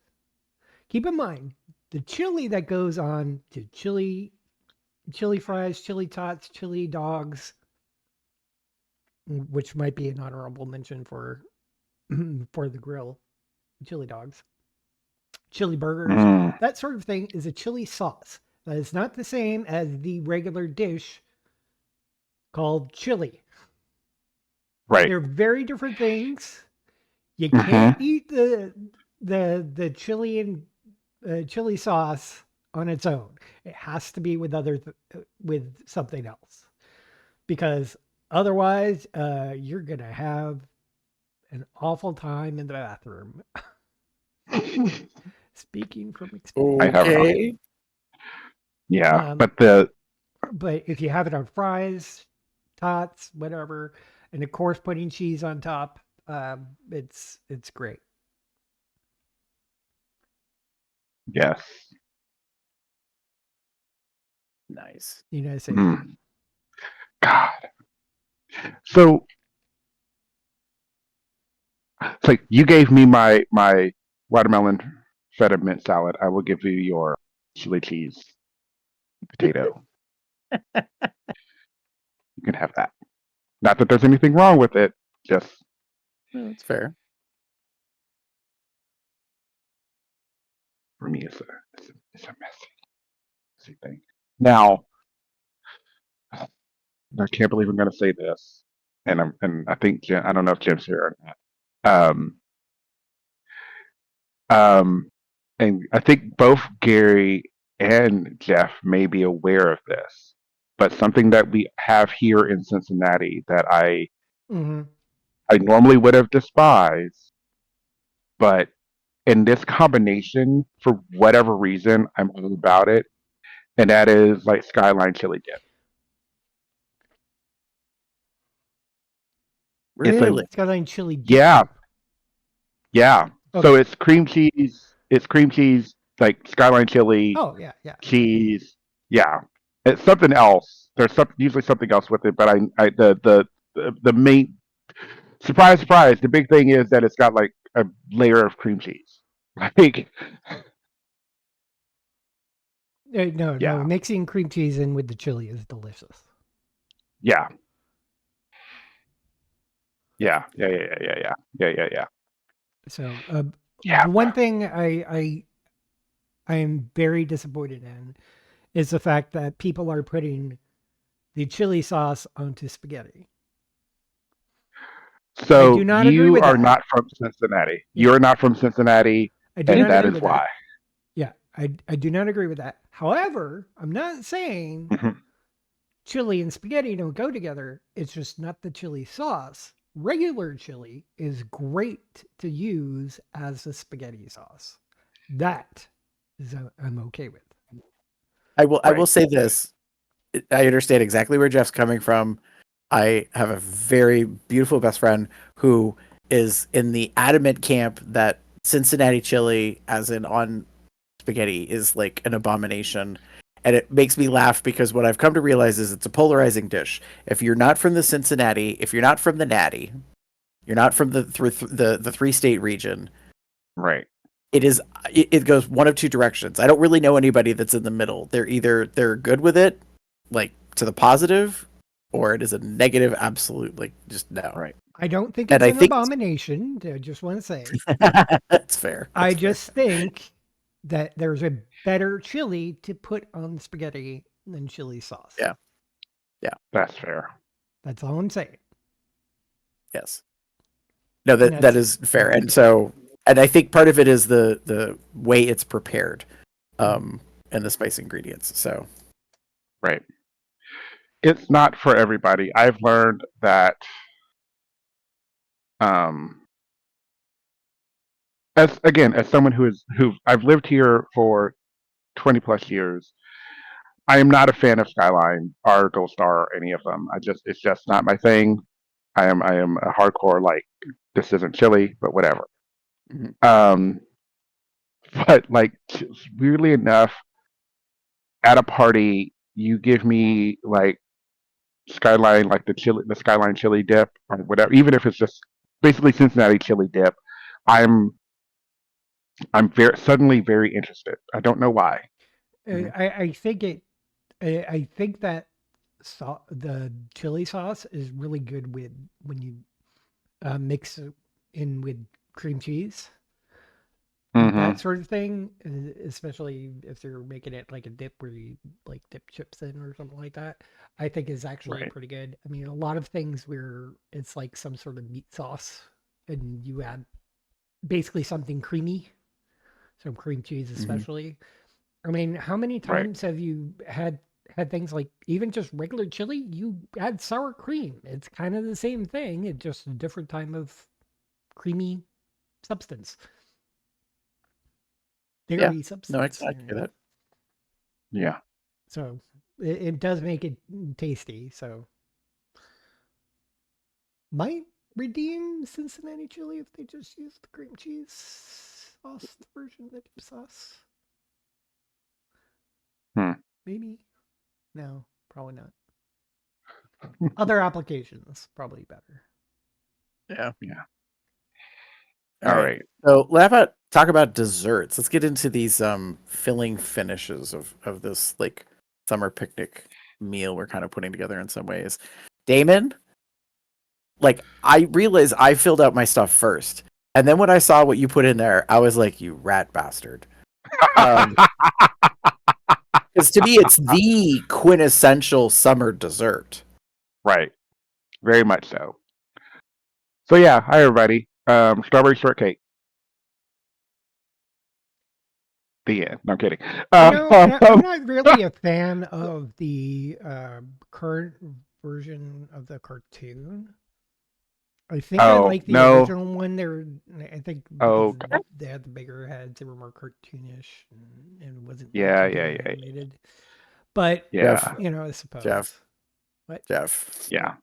Keep in mind the chili that goes on to chili fries, chili tots, chili dogs, which might be an honorable mention for the grill, chili dogs, chili burgers, that sort of thing is a chili sauce. That is not the same as the regular dish called chili. Right. They're very different things. You can't eat the chili and chili sauce on its own. It has to be with with something else, because otherwise you're gonna have an awful time in the bathroom. Speaking from experience. Okay. Yeah, but if you have it on fries, tots, whatever, and of course putting cheese on top, it's great. Yes. Nice. You know, say God. So it's like you gave me my watermelon feta mint salad. I will give you your chili cheese potato. You can have that. Not that there's anything wrong with it. Just that's fair. For me, it's a messy thing. Now, I can't believe I'm going to say this, and I think Jim, I don't know if Jim's here or not. And I think both Gary and Jeff may be aware of this, but something that we have here in Cincinnati that I normally would have despised, but in this combination, for whatever reason, I'm all about it, and that is like Skyline chili dip. Really? Skyline chili dip. Yeah. Yeah. Okay. So it's cream cheese. It's cream cheese, like Skyline chili. Oh yeah, yeah. Cheese. Yeah. It's something else. There's usually something else with it, but the main surprise, the big thing is that it's got like a layer of cream cheese. Like No, Yeah. mixing cream cheese in with the chili is delicious. Yeah. Yeah. So, Yeah. one thing I am very disappointed in is the fact that people are putting the chili sauce onto spaghetti. I So do not agree you with are that. not from Cincinnati. Yeah. You're not from Cincinnati, I do and not that agree is with why. that. Yeah, I do not agree with that. However, I'm not saying Mhm. chili and spaghetti don't go together. It's just not the chili sauce. Regular chili is great to use as a spaghetti sauce. That is I'm okay with. I will Right. say this. I understand exactly where Jeff's coming from. I have a very beautiful best friend who is in the adamant camp that Cincinnati chili, as in on spaghetti, is like an abomination. And it makes me laugh because what I've come to realize is it's a polarizing dish. If you're not from the Cincinnati, if you're not from the Natty, you're not from the three-state region, Right. it goes one of two directions. I don't really know anybody that's in the middle. They're good with it, like to the positive, or it is a negative absolute, like just no. Right. I don't think And it's I an think abomination. I just want to say. that's fair. I That's fair. just think that there's a better chili to put on spaghetti than chili sauce. Yeah. That's fair. That's all I'm saying. Yes. No, that that's- is fair. And so, and I think part of it is the way it's prepared, and the spice ingredients. So, Right. It's not for everybody. I've learned that as someone who I've lived here for 20 plus years, I am not a fan of Skyline or Gold Star or any of them. It's just not my thing. I am a hardcore, like, this isn't chili, but whatever. Mhm. But like, weirdly enough, at a party, you give me like Skyline, like the Skyline chili dip or whatever, even if it's just basically Cincinnati chili dip, I'm suddenly very interested. I don't know why. Mhm. I think it. I think that the chili sauce is really good with when you mix it in with cream cheese. That sort of thing, especially if they're making it like a dip where you like dip chips in or something like that, I think is actually Right. pretty good. I mean, a lot of things where it's like some sort of meat sauce and you add basically something creamy, some cream cheese especially. I mean, how many Right. times have you had things like even just regular chili? You add sour cream. It's kind of the same thing. It's just a different type of creamy substance. Dairy No, substance. I get that. Yeah. So it does make it tasty. So might redeem Cincinnati chili if they just use the cream cheese sauce version of the dip sauce. Maybe. No, probably not. Other applications probably better. Yeah. Yeah. All right. So talk about desserts. Let's get into these filling finishes of this like summer picnic meal we're kind of putting together in some ways. Damon, like I realized I filled out my stuff first. And then when I saw what you put in there, I was like, you rat bastard. Because to me, it's the quintessential summer dessert. Right. Very much so. So yeah, hi everybody. Strawberry shortcake. The end. No, I'm kidding. I'm not really a fan of the current version of the cartoon. I think I like the original one. I think because they had the bigger heads, they were more cartoonish and it wasn't animated. But yeah, I suppose. Jeff. What? Jeff. Yeah.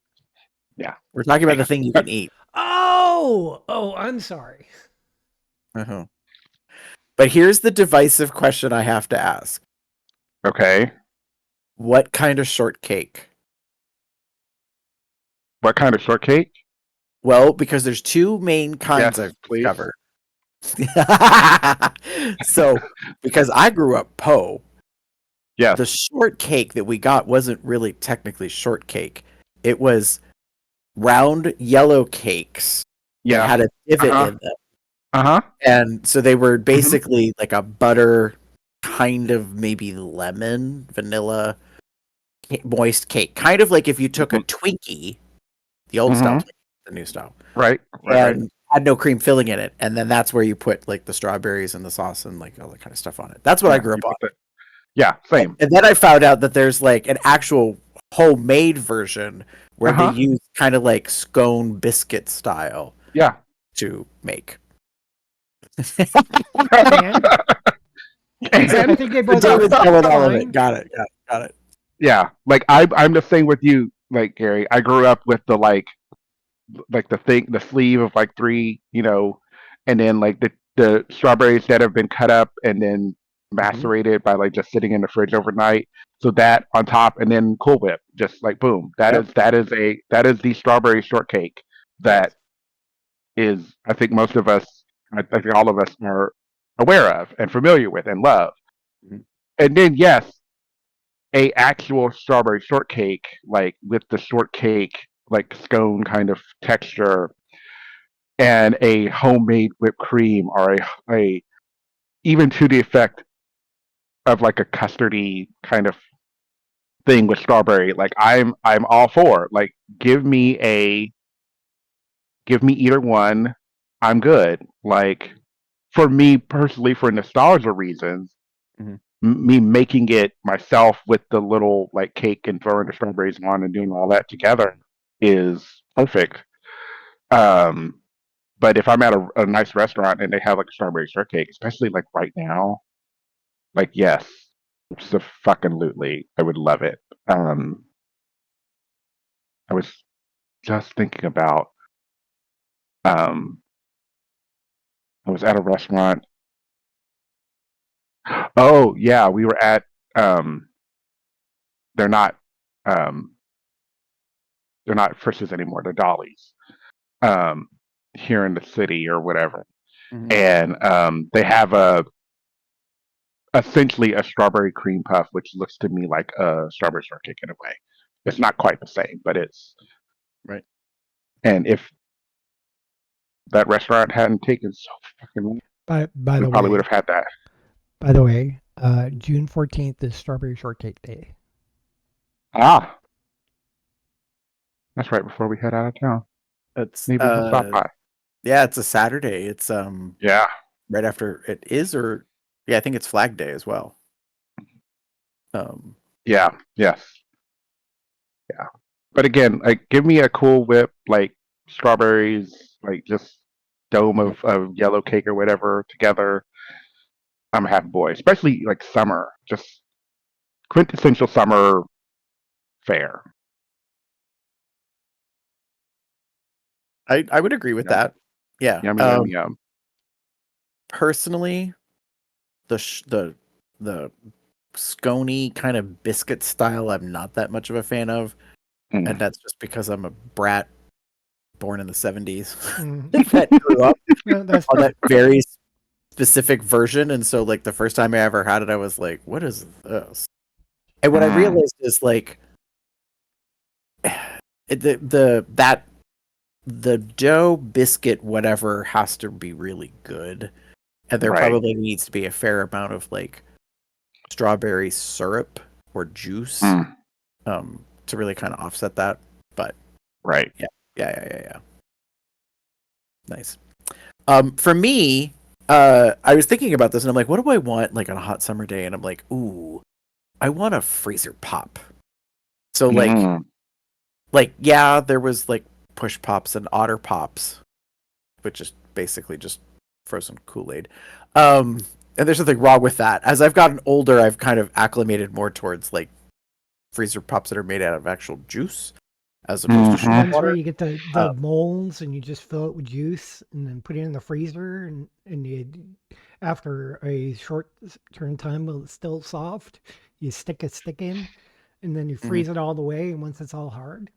We're talking about the thing you can eat. Oh, I'm sorry. Uh-huh. But here's the divisive question I have to ask. Okay. What kind of shortcake? What kind of shortcake? Well, because there's two main kinds I've discovered. So, because I grew up Po, Yes. the shortcake that we got wasn't really technically shortcake. It was round yellow cakes that Yeah. had a divot Uh-huh. in them. Uh-huh. And so they were basically like a butter, kind of maybe lemon, vanilla, moist cake. Kind of like if you took a Twinkie, the old style Twinkie, the new style, Right. and had no cream filling in it. And then that's where you put like the strawberries and the sauce and like all that kind of stuff on it. That's what I grew up on. Yeah, same. And then I found out that there's like an actual homemade version where they use kind of like scone biscuit style Yeah. to make. And And I think they both David's are covered all of it. fine. Got it. yeah, like I'm the same with you, like Gary. I grew up with the like the sleeve of like 3, and then like the strawberries that have been cut up and then macerated by like just sitting in the fridge overnight. So that on top, and then Cool Whip, just like boom. That is the strawberry shortcake that is, I think most of us, I think all of us are aware of and familiar with and love. Mhm. And then yes, a actual strawberry shortcake, like with the shortcake like scone kind of texture, and a homemade whipped cream, or a even to the effect of like a custardy kind of thing with strawberry. Like I'm all for. Like give me either one. I'm good. Like for me personally, for nostalgia reasons, Mhm. me making it myself with the little like cake and throwing the strawberries on and doing all that together is perfect. Um, but if I'm at a nice restaurant and they have like a strawberry shortcake, especially like right now, like yes, so fucking lutely, I would love it. I was just thinking about um, I was at a restaurant. Oh yeah, we were at um, they're not um, they're not Frisch's anymore. They're Dolly's um, here in the city or whatever, Mhm. and they have a essentially a strawberry cream puff, which looks to me like a strawberry shortcake in a way. It's not quite the same, but it's Right. and if that restaurant hadn't taken so fucking long, By we the probably would way, have had that. June 14th is Strawberry Shortcake Day. Ah, that's right before we head out of town. It's Maybe we'll stop by. yeah, it's a Saturday. It's Yeah, right after it is, or yeah, I think it's Flag Day as well. yeah, yes, yeah. But again, like give me a Cool Whip, like strawberries, like just dome of yellow cake or whatever together. I'm a happy boy, especially like summer, just quintessential summer fare. I would agree with Yum, that. Yeah. yummy, yummy, yum. Personally, the scony kind of biscuit style, I'm not that much of a fan of, and Mm. that's just because I'm a brat born in the 70s Mm. that grew up No, that's on that very specific version, and so like the first time I ever had it, I was like, "What is this?" And what I Mm. realized is like the dough biscuit whatever has to be really good, and there Right. probably needs to be a fair amount of like strawberry syrup or juice Mm. to really kind of offset that. But Right. yeah. Nice. For me, I was thinking about this and I'm like, what do I want like on a hot summer day? And I'm like, ooh, I want a freezer pop. So Mm. like yeah, there was like push pops and otter pops, which is basically just frozen Kool-Aid. And there's nothing wrong with that. As I've gotten older, I've kind of acclimated more towards like freezer pops that are made out of actual juice as opposed to Mhm. sugar ones where water. you get the molds and you just fill it with juice and then put it in the freezer and you, after a short turn time while it's still soft, you stick a stick in and then you freeze it all the way. And once it's all hard,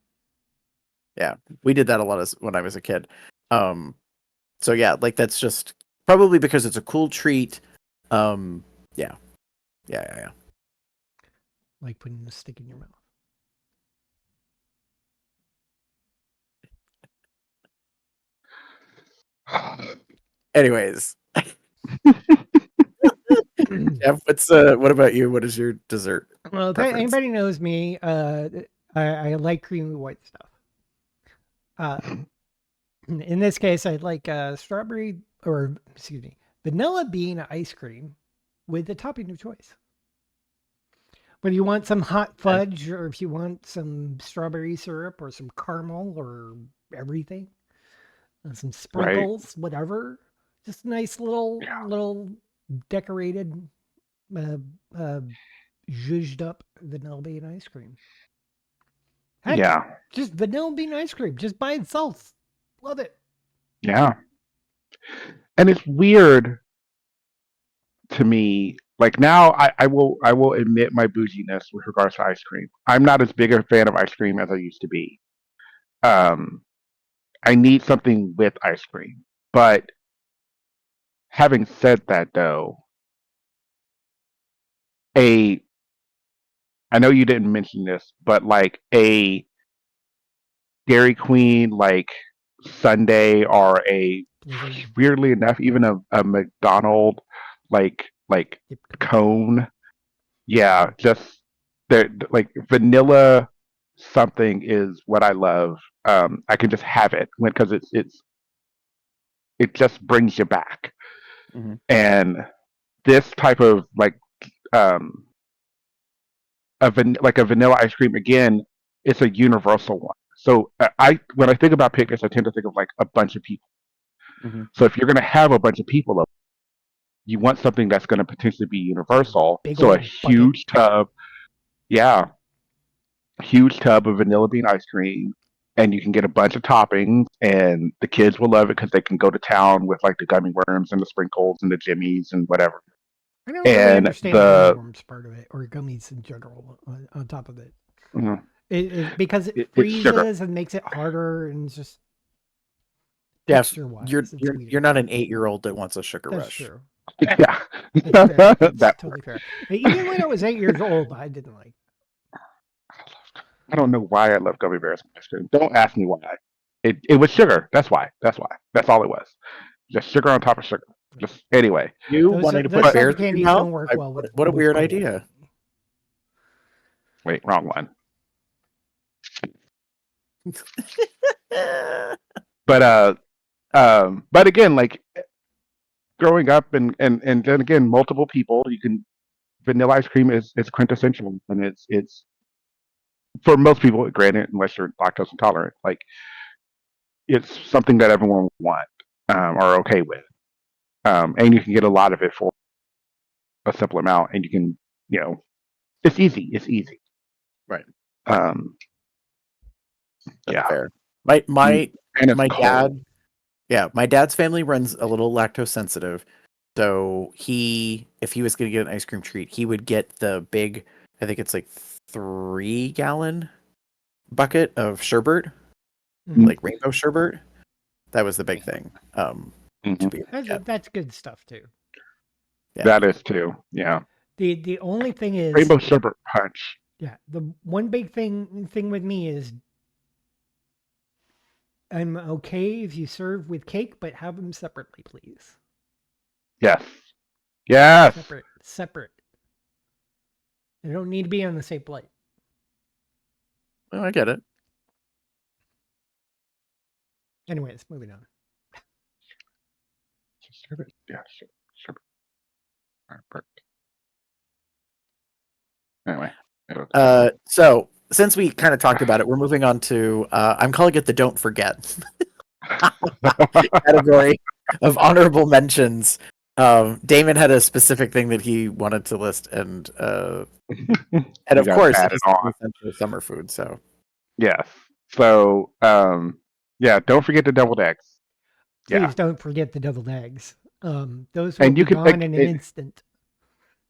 Yeah, we did that a lot when I was a kid. So yeah, like that's just probably because it's a cool treat. Yeah. like putting a stick in your mouth. Anyways, Jeff, what about you? What is your dessert? Well, if preference? anybody knows me, I like creamy white stuff. In this case, I like strawberry or excuse me, vanilla bean ice cream with the topping of choice. Whether you want some hot fudge or if you want some strawberry syrup or some caramel or everything, some sprinkles, whatever. Just a nice little decorated, zhuzhed up vanilla bean ice cream. Heck, Yeah. just vanilla bean ice cream, just by itself. Love it. Yeah. And it's weird to me. Like now, I will admit my bouginess with regards to ice cream. I'm not as big a fan of ice cream as I used to be. I need something with ice cream. But having said that, though, I know you didn't mention this, but like a Dairy Queen like sundae or a weirdly enough even a McDonald like cone. Yeah, just like vanilla something is what I love. I can just have it because it just brings you back. Mhm. And this type of like like a vanilla ice cream again, it's a universal one. So when I think about picnics, I tend to think of like a bunch of people. Mhm. So if you're going to have a bunch of people over, you want something that's going to potentially be universal. Big So a old huge tub, yeah, huge tub of vanilla bean ice cream, and you can get a bunch of toppings, and the kids will love it because they can go to town with like the gummy worms and the sprinkles and the jimmies and whatever. I don't really And understand the gummy worms part of it, or gummies in general. On top of it, because it it's sugar. freezes and makes it harder, and it's just Jeff, texture-wise, you're not an 8-year-old that wants a sugar That's rush. Yeah, true. That's fair. That's that totally fair. Even when I was 8 years old, I didn't like. I don't know why I love gummy bears ice cream. Don't ask me why. It was sugar. That's why. That's why. That's all it was. Just sugar on top of sugar. Just anyway. You Those wanting to those put type bears of in your candies mouth? don't work well with. What a with weird cold. idea. Wait, wrong one. But again, like growing up and then again, multiple people, you can vanilla ice cream is quintessential, and it's for most people, granted, unless you're lactose intolerant, like it's something that everyone will want or okay with, and you can get a lot of it for a simple amount, and you can, it's easy. It's easy. Right. Um, That's yeah. fair. My And it's my cold. dad, yeah, my dad's family runs a little lactose sensitive. So if he was going to get an ice cream treat, he would get the big, I think it's like 3-gallon bucket of sherbet, like rainbow sherbet. That was the big thing. To be That's good stuff too. Yeah. That is too. Yeah. The only thing is Rainbow sherbet punch. Yeah, the one big thing with me is I'm okay if you serve with cake, but have them separately, please. Yes. Yes. Separate. They don't need to be on the same plate. Well, I get it. Anyways, moving on. Sherbet. Yeah. Sherbet. All right, perfect. Anyway. So since we kind of talked about it, we're moving on to I'm calling it the don't forget category of honorable mentions. Damon had a specific thing that he wanted to list, and of course, it's essential summer food. So yes. So yeah, don't forget the deviled eggs. Please don't forget the deviled eggs. Those will And you be can gone in an instant.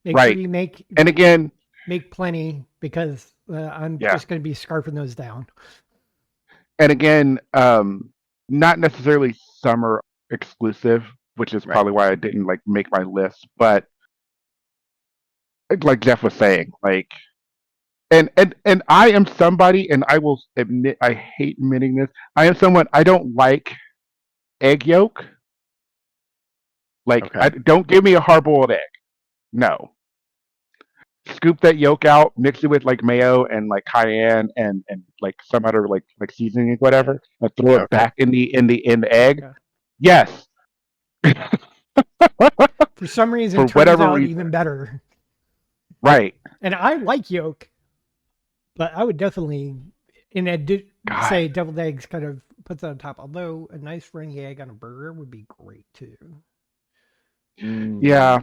Make sure you make and again make plenty because I'm just going to be scarfing those down. And again, not necessarily summer exclusive, which is probably why I didn't like make my list. But like Jeff was saying, like And I am somebody, and I will admit I hate admitting this. I am someone I don't like egg yolk. Like Okay. don't give me a hard boiled egg. No. Scoop that yolk out, mix it with like mayo and like cayenne and like some other like seasoning whatever, and throw it Okay. back in the egg. Okay. Yes. For some reason, For it turns whatever out reason. even better. Right. And I like yolk, but I would definitely, God. say deviled eggs kind of puts it on top. Although a nice runny egg on a burger would be great too. Yeah.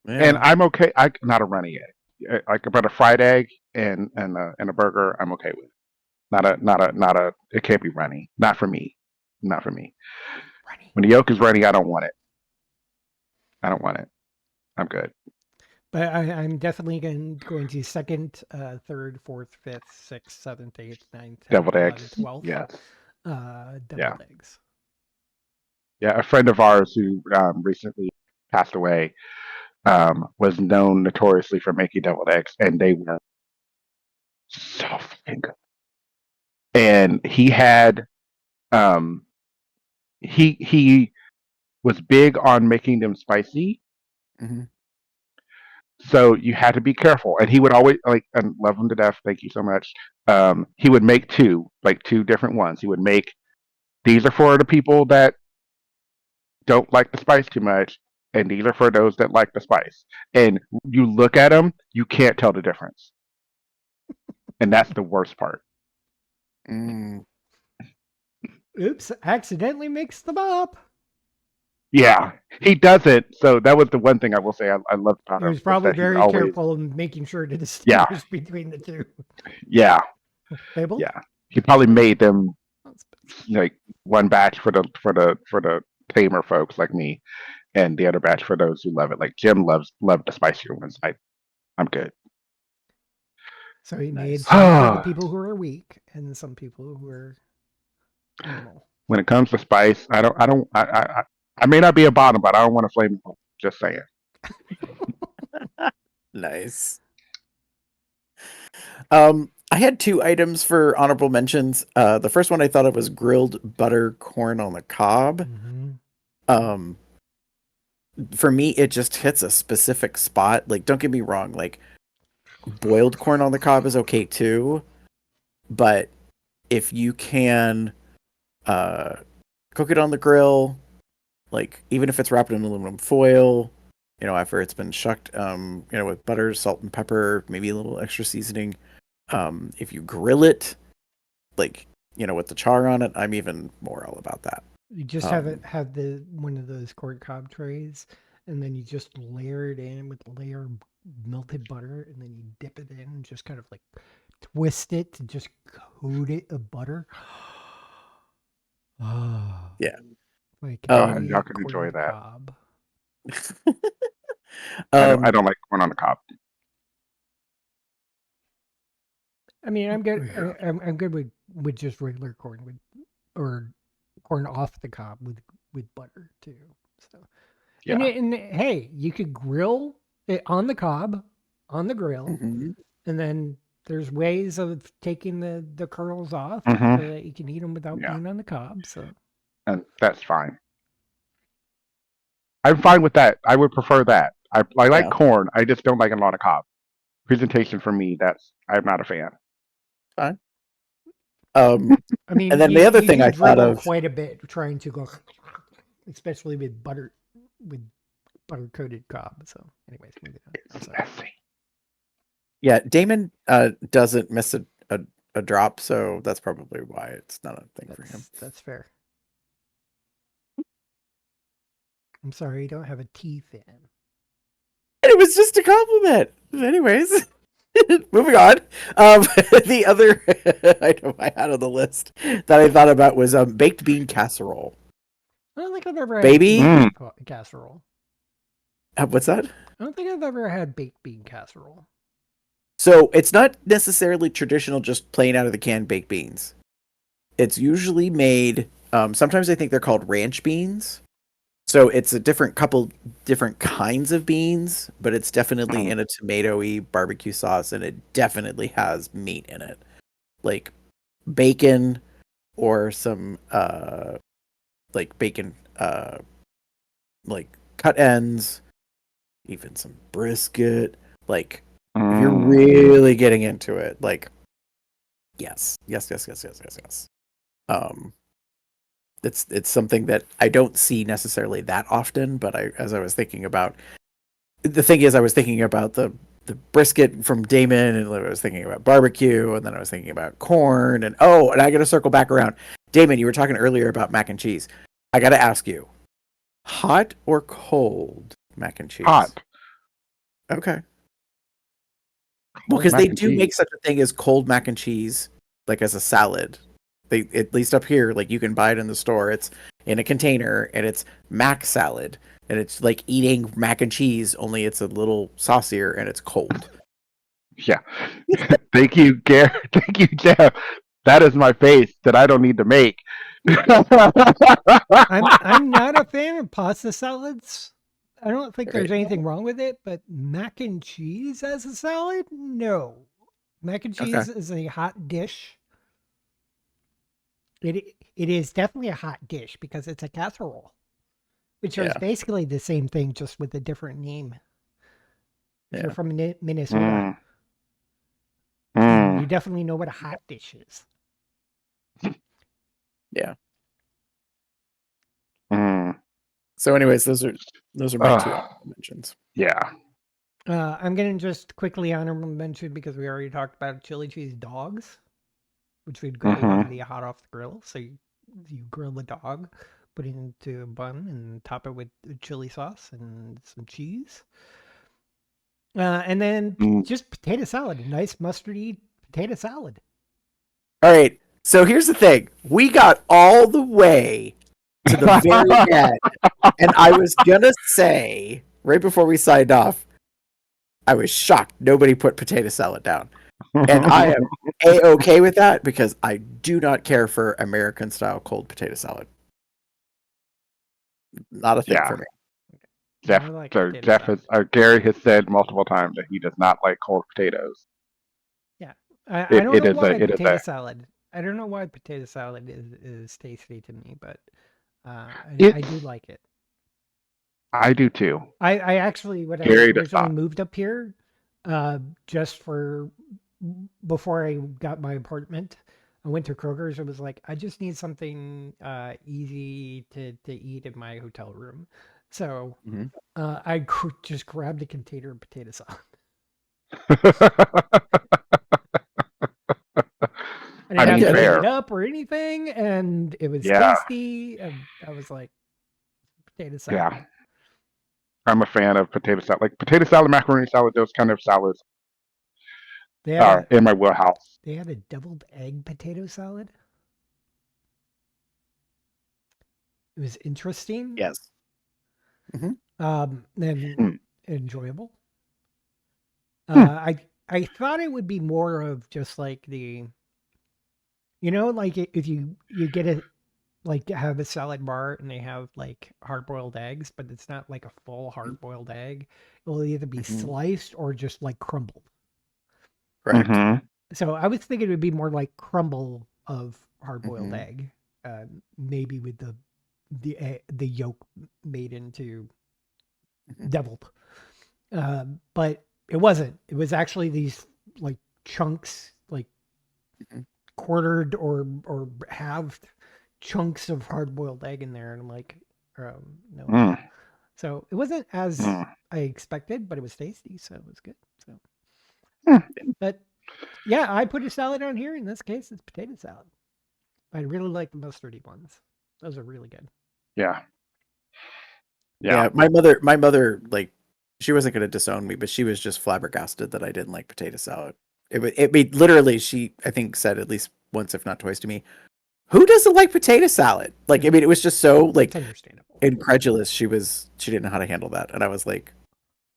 And Yeah. I'm okay. Not a runny egg. Like about a fried egg and a burger, I'm okay with. Not a. It can't be runny. Not for me. Not for me. Runny. When the yolk is runny, I don't want it. I don't want it. I'm good. But I'm definitely going to second, third, fourth, fifth, sixth, seventh, eighth, ninth, 10th, Deviled 11th, eggs. 12th. Yes. Deviled eggs. Yeah. A friend of ours who recently passed away was known notoriously for making deviled eggs, and they were so fucking good. And he had he was big on making them spicy, hmm so you had to be careful. And he would always like and love him to death. Thank you so much. He would make two different ones. He would make these are for the people that don't like the spice too much, and these are for those that like the spice. And you look at them, you can't tell the difference, and that's the worst part. Mm. Oops! Accidentally mixed them up. Yeah, he doesn't. So that was the one thing I will say I loved about He him was was probably that he would very always careful in making sure to distinguish between the two. yeah Labeled? yeah he probably made them That's- like one batch for the tamer folks like me, and the other batch for those who love it. Like Jim loved the spicier ones. I'm good. So he made Nice. some for the people who are weak and some people who are normal. When it comes to spice, I may not be a bottom, but I don't want to flame. Just saying. Nice. I had two items for honorable mentions. The first one I thought of was grilled butter corn on the cob. Mm-hmm. For me, it just hits a specific spot. Like, don't get me wrong, like boiled corn on the cob is okay too, but if you can cook it on the grill, like even if it's wrapped in aluminum foil, after it's been shucked, with butter, salt, and pepper, maybe a little extra seasoning. If you grill it, like, with the char on it, I'm even more all about that. You just have one of those corn cob trays, and then you just layer it in with a layer of melted butter, and then you dip it in and just kind of like twist it to just coat it of butter. Oh, Yeah. like Y'all any can corn enjoy that. cob. I don't like corn on the cob. I mean, I'm good. I'm good with just regular corn or corn off the cob with butter too. So Yeah. and hey, you could grill it on the cob, on the grill, Mhm. and then there's ways of taking the kernels off Mhm. so that you can eat them without Yeah. being on the cob. So And that's fine. I'm fine with that. I would prefer that. I like Yeah. corn. I just don't like it on a cob. Presentation for me, I'm not a fan. Um, I mean, And then you, the other you thing do I thought dribble of- quite a bit trying to go, especially with butter coated cob. So, anyways, moving on. I'm It's sorry. messy. yeah, Damon doesn't miss a drop, so that's probably why it's not a thing for him. That's fair. I'm sorry, you don't have a teeth in. And it was just a compliment. Anyways, moving on. The other item I had on the list that I thought about was baked bean casserole. I don't think I've ever had Baby? baked bean casserole. What's that? I don't think I've ever had baked bean casserole. So it's not necessarily traditional, just plain out of the can baked beans. It's usually made. Sometimes I think they're called ranch beans. So it's a couple different kinds of beans, but it's definitely Mm. in a tomatoey barbecue sauce, and it definitely has meat in it, like bacon or some like bacon like cut ends, even some brisket. Like if you're Mm. really getting into it, like yes. It's something that I don't see necessarily that often, but as I was thinking about, the thing is, I was thinking about the brisket from Damon, and I was thinking about barbecue, and then I was thinking about corn, and I got to circle back around. Damon, you were talking earlier about mac and cheese. I got to ask you, hot or cold mac and cheese? Hot. Okay. Well, Cold because mac they and do make cheese. such a thing as cold mac and cheese, like as a salad. They, at least up here, like you can buy it in the store. It's in a container, and it's mac salad, and it's like eating mac and cheese, only it's a little saucier and it's cold. Yeah. Thank you, Gary. Thank you, Jeff. That is my face that I don't need to make. I'm not a fan of pasta salads. I don't think there's Right. anything wrong with it, but mac and cheese as a salad? No. Mac and Okay. cheese is a hot dish. It is definitely a hot dish because it's a casserole, which is Yeah. basically the same thing, just with a different name. If you're Yeah. from Minnesota, Mm. you definitely know what a hot dish is. Yeah. Mm. So, anyways, those are my two Ugh. honorable mentions. Yeah. I'm going to just quickly honorable mention because we already talked about chili cheese dogs, which would go on the hot off the grill. So you grill the dog, put it into a bun, and top it with chili sauce and some cheese. And then Mm. just potato salad, a nice mustardy potato salad. All right. So here's the thing: we got all the way to the very end, and I was gonna say right before we signed off, I was shocked nobody put potato salad down, and I am a-okay with that because I do not care for American style cold potato salad. Not a thing Yeah. for me. Jeff, I like so potato Jeff salad. has Gary has said multiple times that he does not like cold potatoes. Yeah, I It- don't it know is a- why it is potato a- salad. I don't know why potato salad is tasty to me, but I It's- do like it. I do too. I actually, when I Gary does originally not. moved up here, just for before I got my apartment, I went to Kroger's. It was like, I just need something easy to eat in my hotel room. So Mhm. I just grabbed a container of potato salad. I didn't I have mean, to heat fair. it up or anything, and it was Yeah. tasty. And I was like, potato salad. Yeah. I'm a fan of potato salad. Like potato salad, macaroni salad, those kind of salads They are had in my wheelhouse. they had a deviled egg potato salad. It was interesting. Yes. And Mm. enjoyable. Hmm. I thought it would be more of just like the, like if you get a like have a salad bar and they have like hard boiled eggs, but it's not like a full hard boiled egg. It will either be Mhm. sliced or just like crumbled. Correct. Mhm. So I was thinking it would be more like crumble of hard boiled Mhm. egg, maybe with the yolk made into Mhm. deviled. But it wasn't. It was actually these like chunks, like Mhm. quartered or halved chunks of hard boiled egg in there, and I'm like, no. Mm. So it wasn't as Mm. I expected, but it was tasty, so it was good. So, Hmm. but yeah, I put a salad on here. In this case, it's potato salad. I really like the mustardy ones. Those are really good. Yeah. Yeah. My mother, like, she wasn't going to disown me, but she was just flabbergasted that I didn't like potato salad. It made literally, she, I think, said at least once, if not twice to me, who doesn't like potato salad? Like, I mean, it was just so like It's understandable. incredulous. She didn't know how to handle that. And I was like,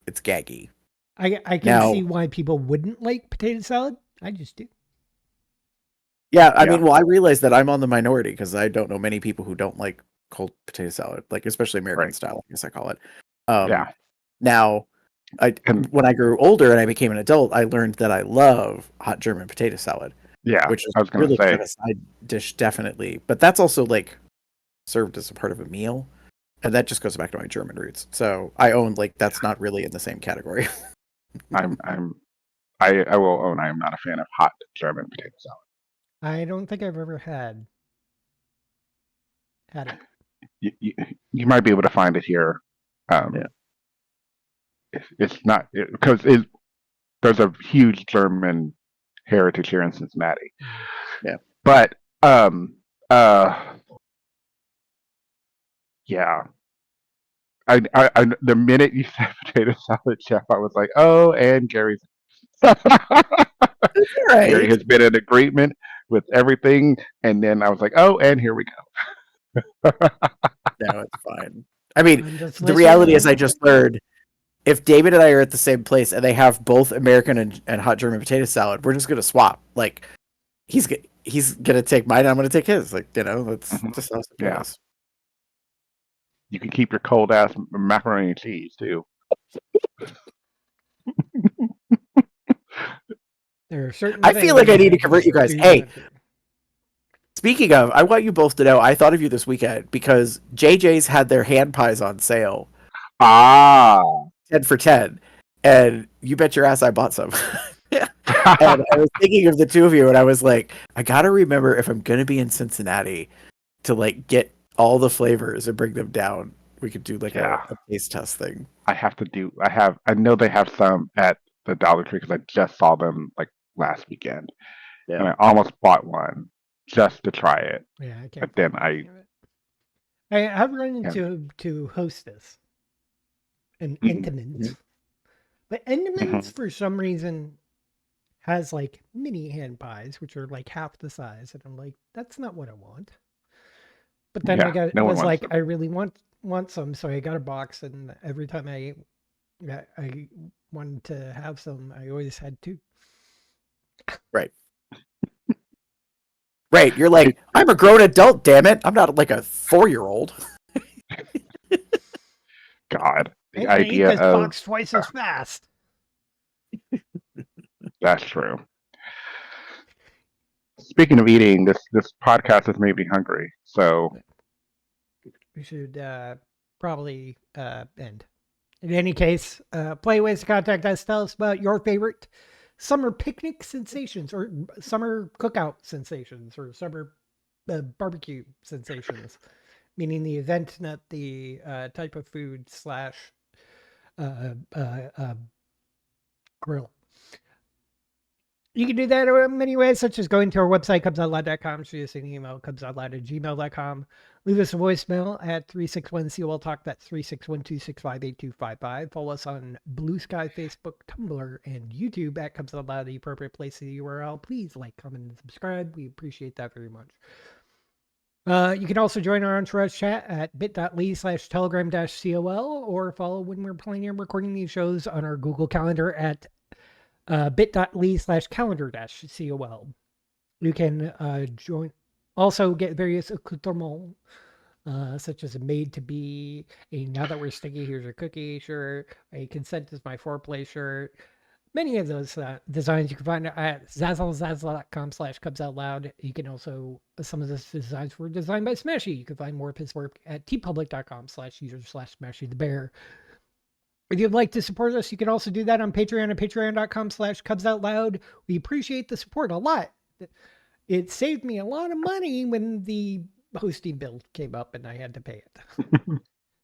it's gaggy. I can Now- see why people wouldn't like potato salad. I just do. Yeah. I Yeah. mean, well, I realize that I'm on the minority because I don't know many people who don't like cold potato salad, like especially American Right. style, I guess I call it. Yeah. Now, And when I grew older and I became an adult, I learned that I love hot German potato salad, yeah, which is I was gonna really kind of say, a side dish, definitely. But that's also like served as a part of a meal, and that just goes back to my German roots. So I own like that's not really in the same category. I will own I am not a fan of hot German potato salad. I don't think I've ever had it. You might be able to find it here. Yeah. It's not because there's a huge German heritage here in Cincinnati. Yeah. But yeah. I the minute you said potato salad, Chef, I was like, oh, and Gary's. It's all right. Gary has been in agreement with everything, and then I was like, oh, and here we go. No, it's fine. I mean, I'm just the reality is, I listening. just learned if David and I are at the same place and they have both American and hot German potato salad, we're just gonna swap. Like he's gonna take mine, and I'm gonna take his. Like that's Mhm. just how it Yeah. goes. You can keep your cold ass macaroni and cheese too. There are certain. I feel like I things need to that convert you just guys. do Hey, not do. speaking of, I want you both to know I thought of you this weekend because JJ's had their hand pies on sale, Ah. 10 for 10, and you bet your ass I bought some. And I was thinking of the two of you, and I was like, I gotta remember if I'm gonna be in Cincinnati to like get all the flavors and bring them down. We could do like Yeah. a taste test thing. I know they have some at the Dollar Tree because I just saw them like last weekend, and Yeah. I almost bought one just to try it. Yeah, I can't. But then find any of it. I have run Yeah. into Hostess and Mhm. Entenmann's, but Entenmann's for some reason has like mini hand pies, which are like half the size, and I'm like, that's not what I want. But then I Yeah, no one was wants like, them. I really want some, so I got a box, and every time I wanted to have some, I always had two. Right. Right. You're like, I'm a grown adult, damn it. I'm not like a 4-year-old. God, I the can eat idea this of box twice as fast. that's true. Speaking of eating, this podcast has made me hungry. So We should probably end. In any case, play ways to contact us. Tell us about your favorite summer picnic sensations, or summer cookout sensations, or summer barbecue sensations. Meaning the event, not the type of food / grill. You can do that in many ways, such as going to our website, cubsoutloud.com, shoot us an email, cubsoutloud@gmail.com. Leave us a voicemail at 361-COL Talk. That's 361-265-8255. Follow us on Blue Sky, Facebook, Tumblr, and YouTube at Cubs Out Loud, the appropriate place in the URL. Please like, comment, and subscribe. We appreciate that very much. You can also join our entourage chat at bit.ly/telegram-COL, or follow when we're planning and recording these shows on our Google Calendar at bit.ly/calendar-COL. You can join, also get various accoutrements, such as a made to be, a now that we're sticky, here's your cookie shirt, a consent is my foreplay shirt. Many of those designs you can find at zazzle.com/cubsoutloud. You can also, some of those designs were designed by Smashy. You can find more of his work at tpublic.com/user/Smashy the Bear. If you'd like to support us, you can also do that on Patreon at patreon.com/cubsoutloud. We appreciate the support a lot. It saved me a lot of money when the hosting bill came up and I had to pay it.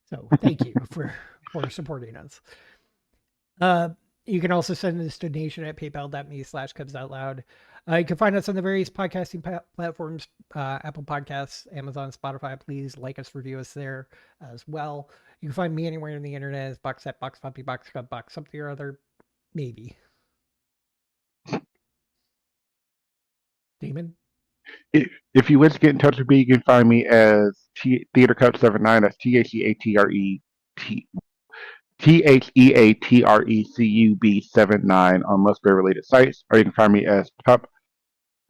So thank you for supporting us. You can also send this donation at paypal.me/cubsoutloud. You can find us on the various podcasting platforms, Apple Podcasts, Amazon, Spotify. Please like us, review us there as well. You can find me anywhere on the internet as Boxset, Box Puppy, Box Cub, Box something or other. Maybe. Damon? if you wish to get in touch with me, you can find me as TheaterCup79. That's TheaterCub79 on most related sites, or you can find me as Pup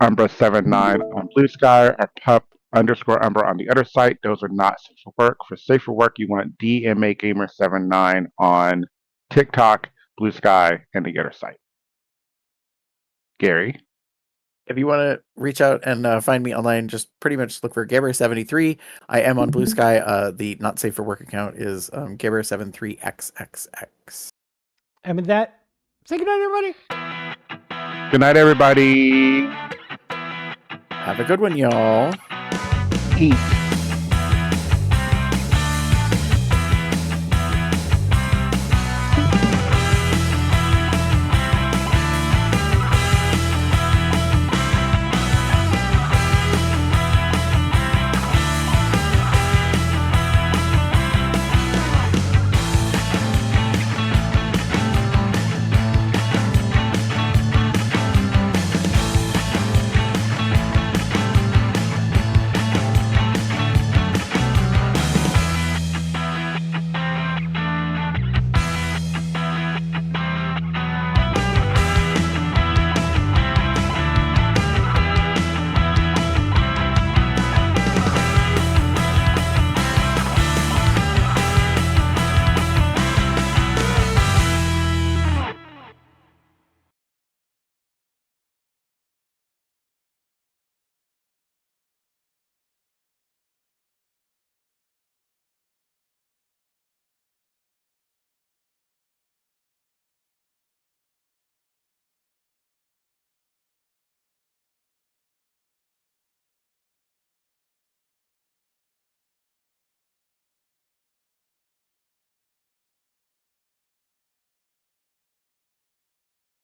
Umbra79 on Blue Sky, or Pup underscore Umber on the other site. Those are not safe for work. For safe for work, you want DMA Gamer 79 on TikTok, Blue Sky, and the other site. Gary. If you want to reach out and find me online, just pretty much look for Gaber73. I am on Blue Sky. The not safe for work account is Gaber73XXX. And with that, say goodnight, everybody. Good night, everybody. Have a good one, y'all. Eat.